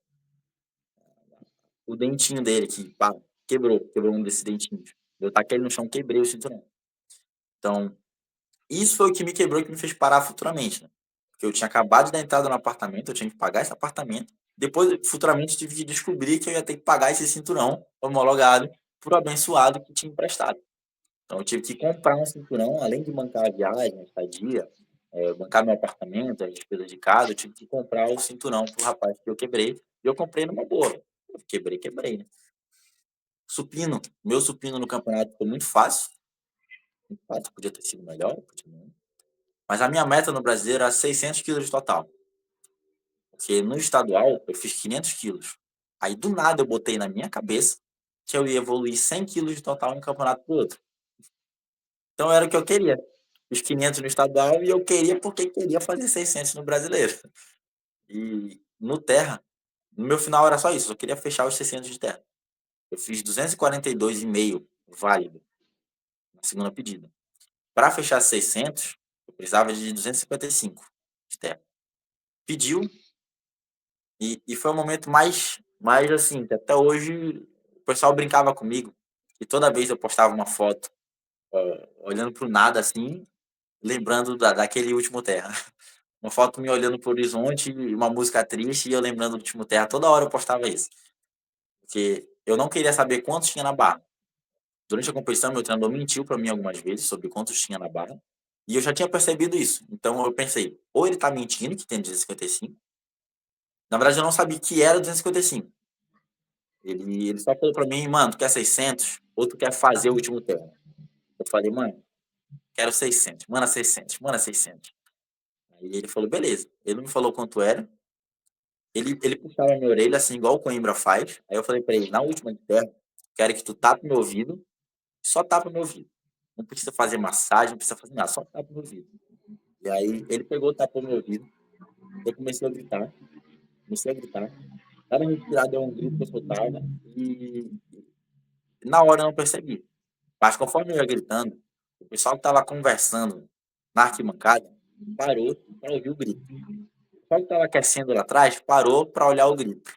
o dentinho dele, que pá, quebrou um desses dentinhos. Eu taquei ele no chão, quebrei o cinturão. Então, isso foi o que me quebrou e que me fez parar futuramente, né? Porque eu tinha acabado de dar entrada no apartamento, eu tinha que pagar esse apartamento. Depois, futuramente, tive que descobrir que eu ia ter que pagar esse cinturão homologado por abençoado que tinha emprestado. Então, eu tive que comprar um cinturão, além de bancar a viagem, a estadia, bancar meu apartamento, as despesas de casa, eu tive que comprar o cinturão pro rapaz que eu quebrei. E eu comprei numa boa. Eu quebrei, né? Supino. Meu supino no campeonato foi muito fácil. Muito fácil, podia ter sido melhor, podia não. Mas a minha meta no brasileiro era 600 quilos de total. Porque no estadual eu fiz 500 quilos. Aí do nada eu botei na minha cabeça que eu ia evoluir 100 quilos de total um campeonato pro outro. Então era o que eu queria. Os 500 no estadual e eu queria porque queria fazer 600 no brasileiro. E no terra, no meu final era só isso. Eu só queria fechar os 600 de terra. Eu fiz 242,5 válido na segunda pedida. Para fechar 600, eu precisava de 255 de terra. Pediu. E foi o momento mais assim, que até hoje o pessoal brincava comigo. E toda vez eu postava uma foto, olhando pro nada assim, lembrando daquele último terra. Uma foto me olhando pro horizonte, uma música triste e eu lembrando do último terra. Toda hora eu postava isso. Porque eu não queria saber quantos tinha na barra. Durante a competição, meu treinador mentiu para mim algumas vezes sobre quantos tinha na barra. E eu já tinha percebido isso. Então eu pensei, ou ele tá mentindo, que tem 255. Na verdade, eu não sabia que era 255. Ele só falou pra mim, mano, tu quer 600 ou tu quer fazer o último termo? Eu falei, mano, quero 600, manda 600, manda 600. Aí ele falou, beleza. Ele não me falou quanto era, Ele puxava a minha orelha, assim, igual o Coimbra faz. Aí eu falei pra ele, na última de terra, quero que tu tape meu ouvido, só tapa meu ouvido. Não precisa fazer massagem, não precisa fazer nada, só tapa meu ouvido. E aí ele pegou, tapou meu ouvido, eu comecei a gritar. Cada respirada é um grito que eu soltava e na hora eu não percebi. Mas conforme eu ia gritando, o pessoal que estava conversando na arquibancada parou para ouvir o grito. O pessoal que estava aquecendo lá atrás parou para olhar o grito.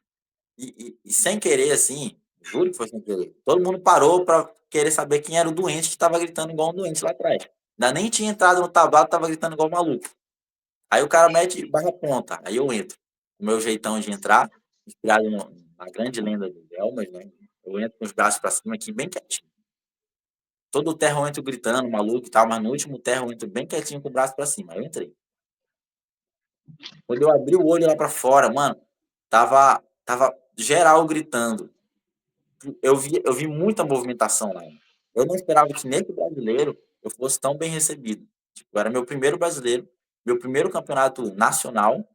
E sem querer, assim, juro que foi sem querer, todo mundo parou para querer saber quem era o doente que estava gritando igual um doente lá atrás. Ainda nem tinha entrado no tablado, estava gritando igual um maluco. Aí o cara mete barra ponta, aí eu entro. O meu jeitão de entrar, inspirado na grande lenda do Elmas, né? Eu entro com os braços para cima aqui, bem quietinho. Todo o terra eu entro gritando, maluco e tal, mas no último terra eu entro bem quietinho com o braço para cima. Aí eu entrei. Quando eu abri o olho lá para fora, mano, tava geral gritando. Eu vi muita movimentação lá. Eu não esperava que nesse brasileiro eu fosse tão bem recebido. Tipo, era meu primeiro brasileiro, meu primeiro campeonato nacional.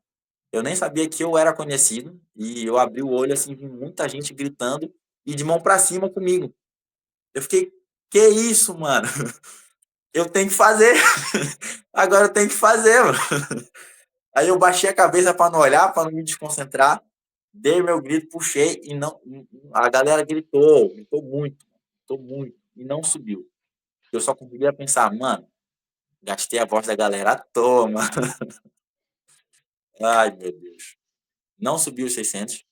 Eu nem sabia que eu era conhecido e eu abri o olho assim, vi muita gente gritando e de mão para cima comigo. Eu fiquei, que isso, mano? Eu tenho que fazer. Agora eu tenho que fazer, mano. Aí eu baixei a cabeça para não olhar, para não me desconcentrar. Dei meu grito, puxei e não. A galera gritou muito, e não subiu. Eu só conseguia pensar, mano, gastei a voz da galera à toa, mano. Ai, meu Deus. Não subiu os 600.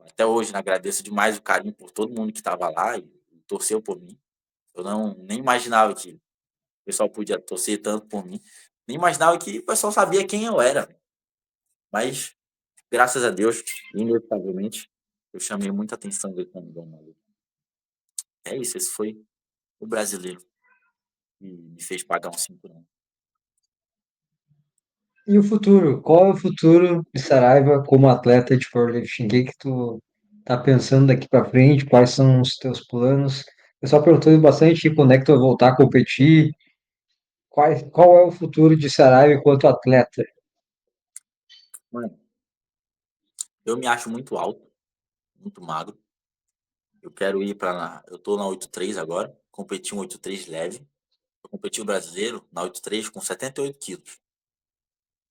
Até hoje, né, agradeço demais o carinho por todo mundo que estava lá e torceu por mim. Eu não nem imaginava que o pessoal podia torcer tanto por mim. Nem imaginava que o pessoal sabia quem eu era. Mas, graças a Deus, inevitavelmente, eu chamei muita atenção gritando igual um maluco. É isso, esse foi o brasileiro que me fez pagar um cinturão. E o futuro? Qual é o futuro de Saraiva como atleta de powerlifting? O que que tu tá pensando daqui para frente? Quais são os teus planos? O pessoal perguntou bastante quando é que tu vai voltar a competir. Qual é o futuro de Saraiva enquanto atleta? Mano, eu me acho muito alto, muito magro. Eu quero ir para. Eu tô na 83 agora, competi um 83 leve. Eu competi o brasileiro na 83 com 78 quilos.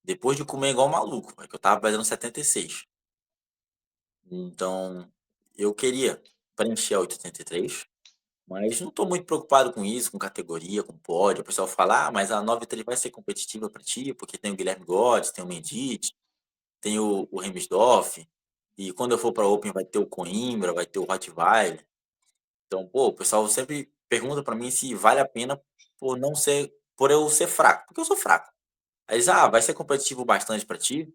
Depois de comer igual um maluco, que eu tava pesando 76. Então, eu queria preencher a 83, mas não estou muito preocupado com isso, com categoria, com pódio. O pessoal fala, mas a 93 vai ser competitiva para ti, porque tem o Guilherme Godes, tem o Menditt, tem o Remisdorf, e quando eu for para Open vai ter o Coimbra, vai ter o Rottweiler. Então, pô, o pessoal sempre pergunta para mim se vale a pena por eu ser fraco, porque eu sou fraco. Aí eles, vai ser competitivo bastante para ti?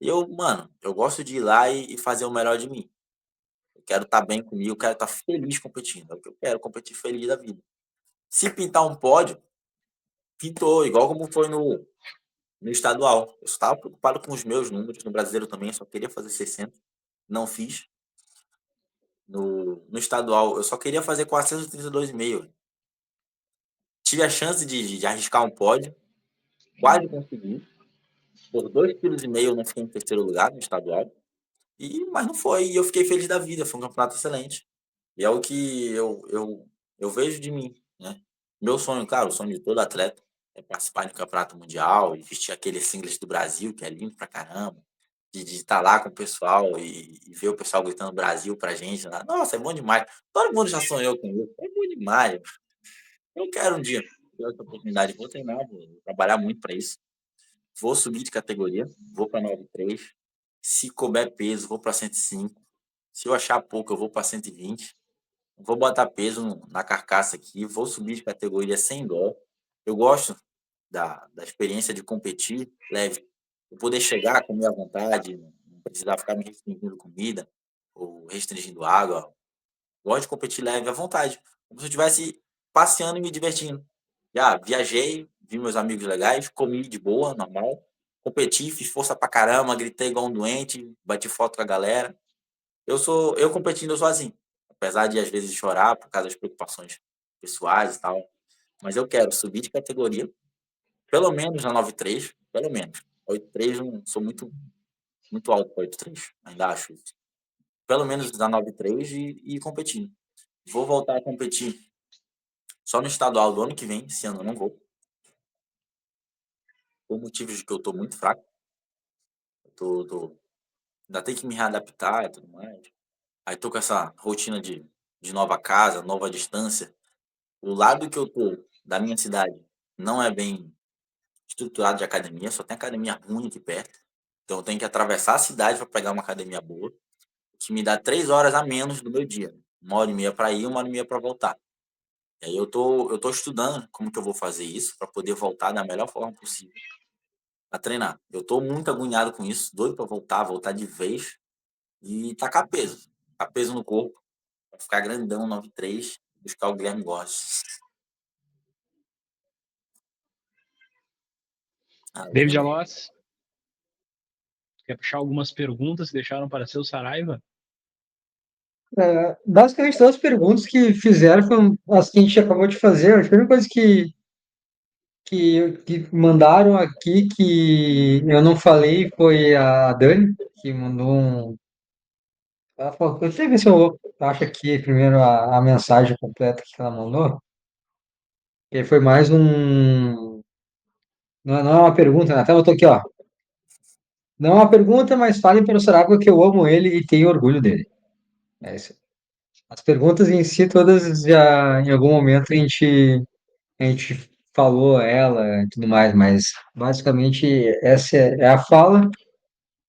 E eu, mano, eu gosto de ir lá e fazer o melhor de mim. Eu quero estar bem comigo, eu quero estar feliz competindo. É o que eu quero, competir feliz da vida. Se pintar um pódio, pintou, igual como foi no estadual. Eu estava preocupado com os meus números, no brasileiro também, eu só queria fazer 60, não fiz. No estadual, eu só queria fazer 432,5. Tive a chance de arriscar um pódio, quase consegui. Por 2,5 kg eu não fiquei em terceiro lugar no estadual. Mas não foi, e eu fiquei feliz da vida, foi um campeonato excelente. E é o que eu vejo de mim, né? Meu sonho, claro, o sonho de todo atleta é participar de um campeonato mundial e vestir aquele singlet do Brasil, que é lindo pra caramba, de estar lá com o pessoal e ver o pessoal gritando Brasil pra gente, né? Nossa, é bom demais. Todo mundo já sonhou com isso, é bom demais. Eu quero um dia ter essa oportunidade, vou treinar, vou trabalhar muito para isso. Vou subir de categoria, vou para 93. Se couber peso, vou para 105. Se eu achar pouco, eu vou para 120. Vou botar peso na carcaça aqui, vou subir de categoria sem dó. Eu gosto da experiência de competir leve. Eu poder chegar, comer à vontade, não precisar ficar me restringindo comida ou restringindo água. Gosto de competir leve à vontade, como se eu estivesse passeando e me divertindo. Já viajei, vi meus amigos legais, comi de boa, normal. Competi, fiz força pra caramba, gritei igual um doente, bati foto com a galera. Eu competindo sozinho, apesar de às vezes chorar por causa das preocupações pessoais e tal. Mas eu quero subir de categoria, pelo menos na 93, pelo menos. 83 não sou muito, muito alto para 8.3, ainda acho isso. Pelo menos dar 9.3 e competindo. Vou voltar a competir só no estadual do ano que vem, esse ano eu não vou. Por motivos de que eu tô muito fraco. Ainda tenho que me readaptar e tudo mais. Aí tô com essa rotina de nova casa, nova distância. O lado que eu tô, da minha cidade, não é bem estruturado de academia, só tem academia ruim aqui perto. Então eu tenho que atravessar a cidade para pegar uma academia boa, que me dá 3 horas a menos do meu dia. 1h30 para ir, 1h30 para voltar. E aí eu tô estudando como que eu vou fazer isso para poder voltar da melhor forma possível a treinar. Eu tô muito agoniado com isso, doido para voltar de vez e tacar peso. Tacar peso no corpo, pra ficar grandão, 9.3, buscar o Guilherme Góes. David Alós, quer puxar algumas perguntas que deixaram para seu Saraiva? Basicamente, todas as perguntas que fizeram foram as que a gente acabou de fazer. A única coisa que mandaram aqui que eu não falei foi a Dani, que mandou um. Ela falou, deixa eu ver se eu acho aqui primeiro a mensagem completa que ela mandou. Que foi mais um. Não é uma pergunta, né? Até botou aqui, ó. Não é uma pergunta, mas falem para o Saraiva que eu amo ele e tenho orgulho dele. É isso. As perguntas em si, todas já em algum momento a gente falou ela e tudo mais, mas basicamente essa é a fala.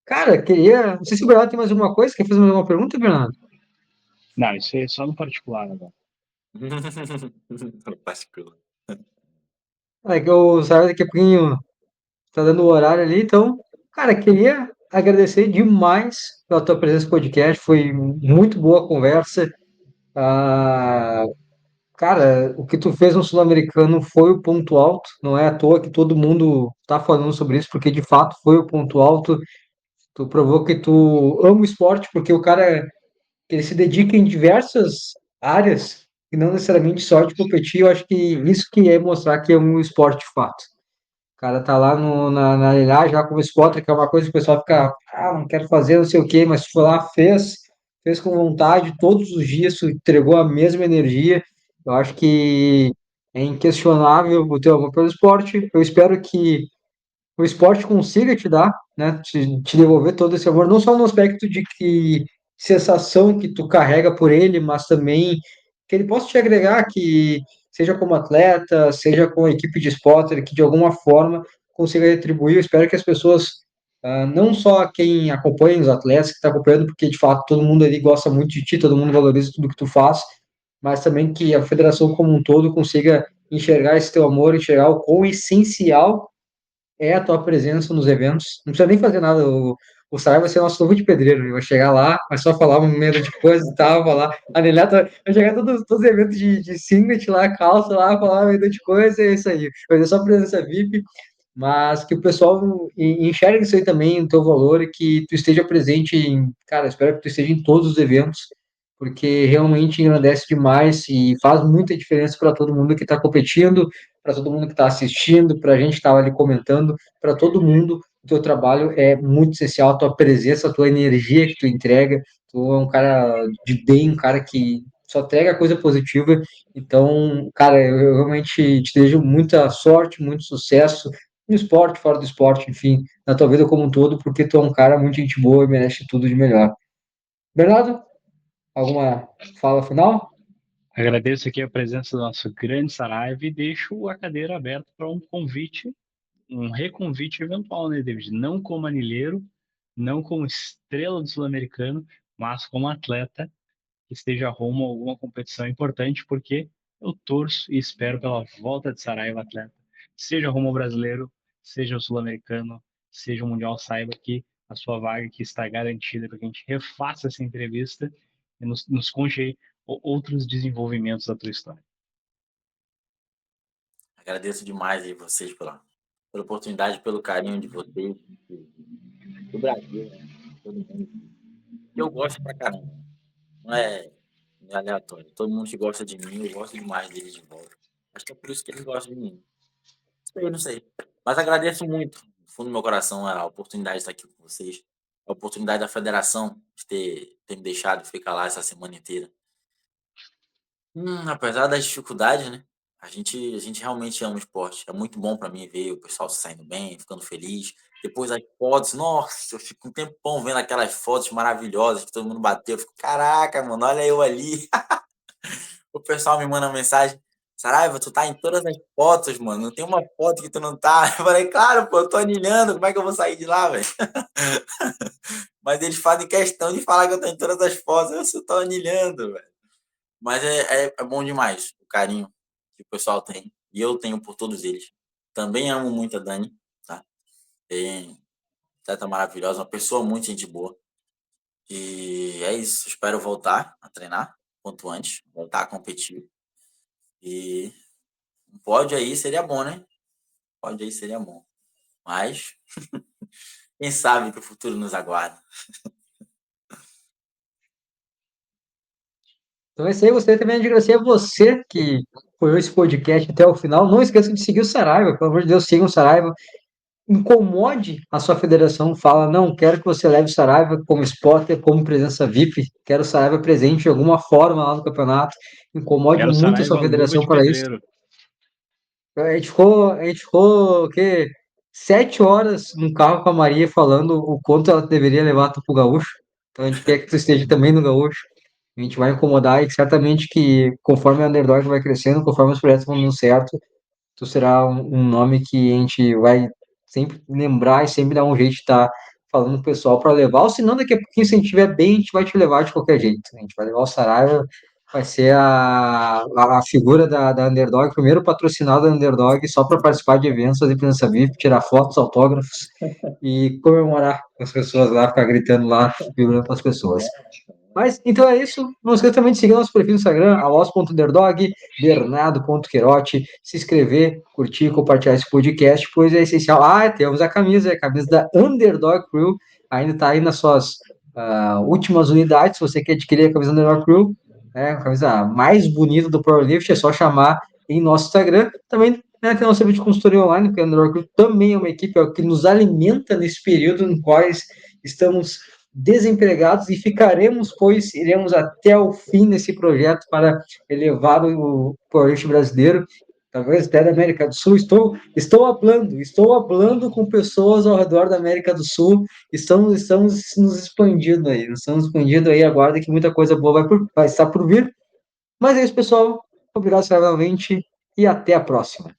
Cara, queria. Não sei se o Bernardo tem mais alguma coisa. Quer fazer mais alguma pergunta, Bernardo? Não, isso é só no particular agora. Particular. É que eu sabe daqui a pouquinho tá dando o horário ali, então, cara, queria agradecer demais pela tua presença no podcast. Foi muito boa a conversa. Ah, cara, o que tu fez no Sul-Americano foi o ponto alto. Não é à toa que todo mundo tá falando sobre isso, porque de fato foi o ponto alto. Tu provou que tu ama o esporte, porque o cara ele se dedica em diversas áreas e não necessariamente só de competir. Eu acho que isso que é mostrar que é um esporte de fato. O cara tá lá na linhagem, já como spotter, que é uma coisa que o pessoal fica, não quero fazer, não sei o quê, mas tu foi lá, fez com vontade, todos os dias, tu entregou a mesma energia. Eu acho que é inquestionável o teu amor pelo esporte. Eu espero que o esporte consiga te dar, né, te devolver todo esse amor, não só no aspecto de que sensação que tu carrega por ele, mas também que ele possa te agregar, que seja como atleta, seja com a equipe de spotter, que de alguma forma consiga retribuir. Eu espero que as pessoas, não só quem acompanha os atletas, que está acompanhando, porque de fato todo mundo ali gosta muito de ti, todo mundo valoriza tudo que tu faz, mas também que a federação como um todo consiga enxergar esse teu amor, enxergar o quão essencial é a tua presença nos eventos. Não precisa nem fazer nada. O Sarai vai ser nosso novo de pedreiro. Ele vai chegar lá, vai só falar uma meia de coisa e tal, falar. Vai chegar todos os eventos de singlet lá, calça lá, falar uma meia de coisa, é isso aí. Vai ser só presença VIP, mas que o pessoal enxergue isso aí também, o teu valor, e que tu esteja presente em. Cara, espero que tu esteja em todos os eventos, porque realmente engrandece demais e faz muita diferença para todo mundo que está competindo, para todo mundo que está assistindo, para a gente que estava ali comentando, para todo mundo. O teu trabalho é muito essencial, a tua presença, a tua energia que tu entrega. Tu é um cara de bem, um cara que só entrega coisa positiva. Então, cara, eu realmente te desejo muita sorte, muito sucesso no esporte, fora do esporte, enfim, na tua vida como um todo, porque tu é um cara muito gente boa e merece tudo de melhor. Bernardo, alguma fala final? Agradeço aqui a presença do nosso grande Saraiva e deixo a cadeira aberta para um convite, um reconvite eventual, né, David? Não como anilheiro, não como estrela do Sul-Americano, mas como atleta que esteja rumo a alguma competição importante, porque eu torço e espero pela volta de Saraiva atleta. Seja rumo ao brasileiro, seja o sul-americano, seja o mundial, saiba que a sua vaga aqui está garantida para que a gente refaça essa entrevista e nos conte aí outros desenvolvimentos da tua história. Agradeço demais aí vocês pela oportunidade, pelo carinho de vocês, do Brasil, né? Todo mundo. Que eu gosto pra caramba. Não é aleatório. Todo mundo que gosta de mim, eu gosto demais deles de volta. Acho que é por isso que eles gostam de mim. Não sei, não sei. Mas agradeço muito, do fundo do meu coração, a oportunidade de estar aqui com vocês. a oportunidade da federação de ter me deixado ficar lá essa semana inteira. Apesar das dificuldades, né? A gente realmente ama o esporte. É muito bom para mim ver o pessoal se saindo bem, ficando feliz. Depois as fotos, nossa, eu fico um tempão vendo aquelas fotos maravilhosas que todo mundo bateu. Eu fico, caraca, mano, olha eu ali. O pessoal me manda mensagem: Saraiva, tu tá em todas as fotos, mano. Não tem uma foto que tu não tá. Eu falei, claro, pô, eu tô anilhando. Como é que eu vou sair de lá, velho? Mas eles fazem questão de falar que eu tô em todas as fotos. Eu só tô anilhando, velho. Mas é bom demais o carinho que o pessoal tem. E eu tenho por todos eles. Também amo muito a Dani, tá? Tem atleta maravilhosa, uma pessoa muito gente boa. E é isso. Espero voltar a treinar quanto antes, voltar a competir. E um pódio aí seria bom, né? Pódio aí seria bom. Mas quem sabe que o futuro nos aguarda. Então é isso aí, gostaria também de agradecer a você que apoiou esse podcast até o final. Não esqueça de seguir o Saraiva, pelo amor de Deus, sigam o Saraiva. Incomode a sua federação, fala, não, quero que você leve o Saraiva como spotter, como presença VIP, quero o Saraiva presente de alguma forma lá no campeonato. Incomode Quero muito a sua Saraiva Luva federação de para isso. Pedreiro. A gente ficou o quê? 7 horas no carro com a Maria falando o quanto ela deveria levar tu pro Gaúcho. Então a gente quer que tu esteja também no Gaúcho. A gente vai incomodar e certamente que conforme a Underdog vai crescendo, conforme os projetos vão dando certo, tu será um nome que a gente vai sempre lembrar e sempre dar um jeito de estar falando pro pessoal para levar, ou se não, daqui a pouquinho, se a gente estiver bem, a gente vai te levar de qualquer jeito. A gente vai levar o Saraiva, vai ser a figura da Underdog, o primeiro patrocinado da Underdog, só para participar de eventos, fazer presença VIP, tirar fotos, autógrafos e comemorar com as pessoas lá, ficar gritando lá, vibrando com as pessoas. Mas, então é isso. Não esqueça também de seguir nosso perfil no Instagram, alos.underdog, bernardo.queirote, se inscrever, curtir, compartilhar esse podcast, pois é essencial. Temos a camisa da Underdog Crew, ainda está aí nas suas últimas unidades, se você quer adquirir a camisa da Underdog Crew, a camisa mais bonita do Powerlift, é só chamar em nosso Instagram. Também tem nosso serviço de consultoria online, porque a Underdog Crew também é uma equipe que nos alimenta nesse período em quais estamos desempregados e ficaremos, pois iremos até o fim nesse projeto para elevar o powerlifting brasileiro, talvez até da América do Sul. Estou falando com pessoas ao redor da América do Sul, estamos nos expandindo aí, aguarda que muita coisa boa vai estar por vir. Mas é isso, pessoal. Obrigado novamente e até a próxima.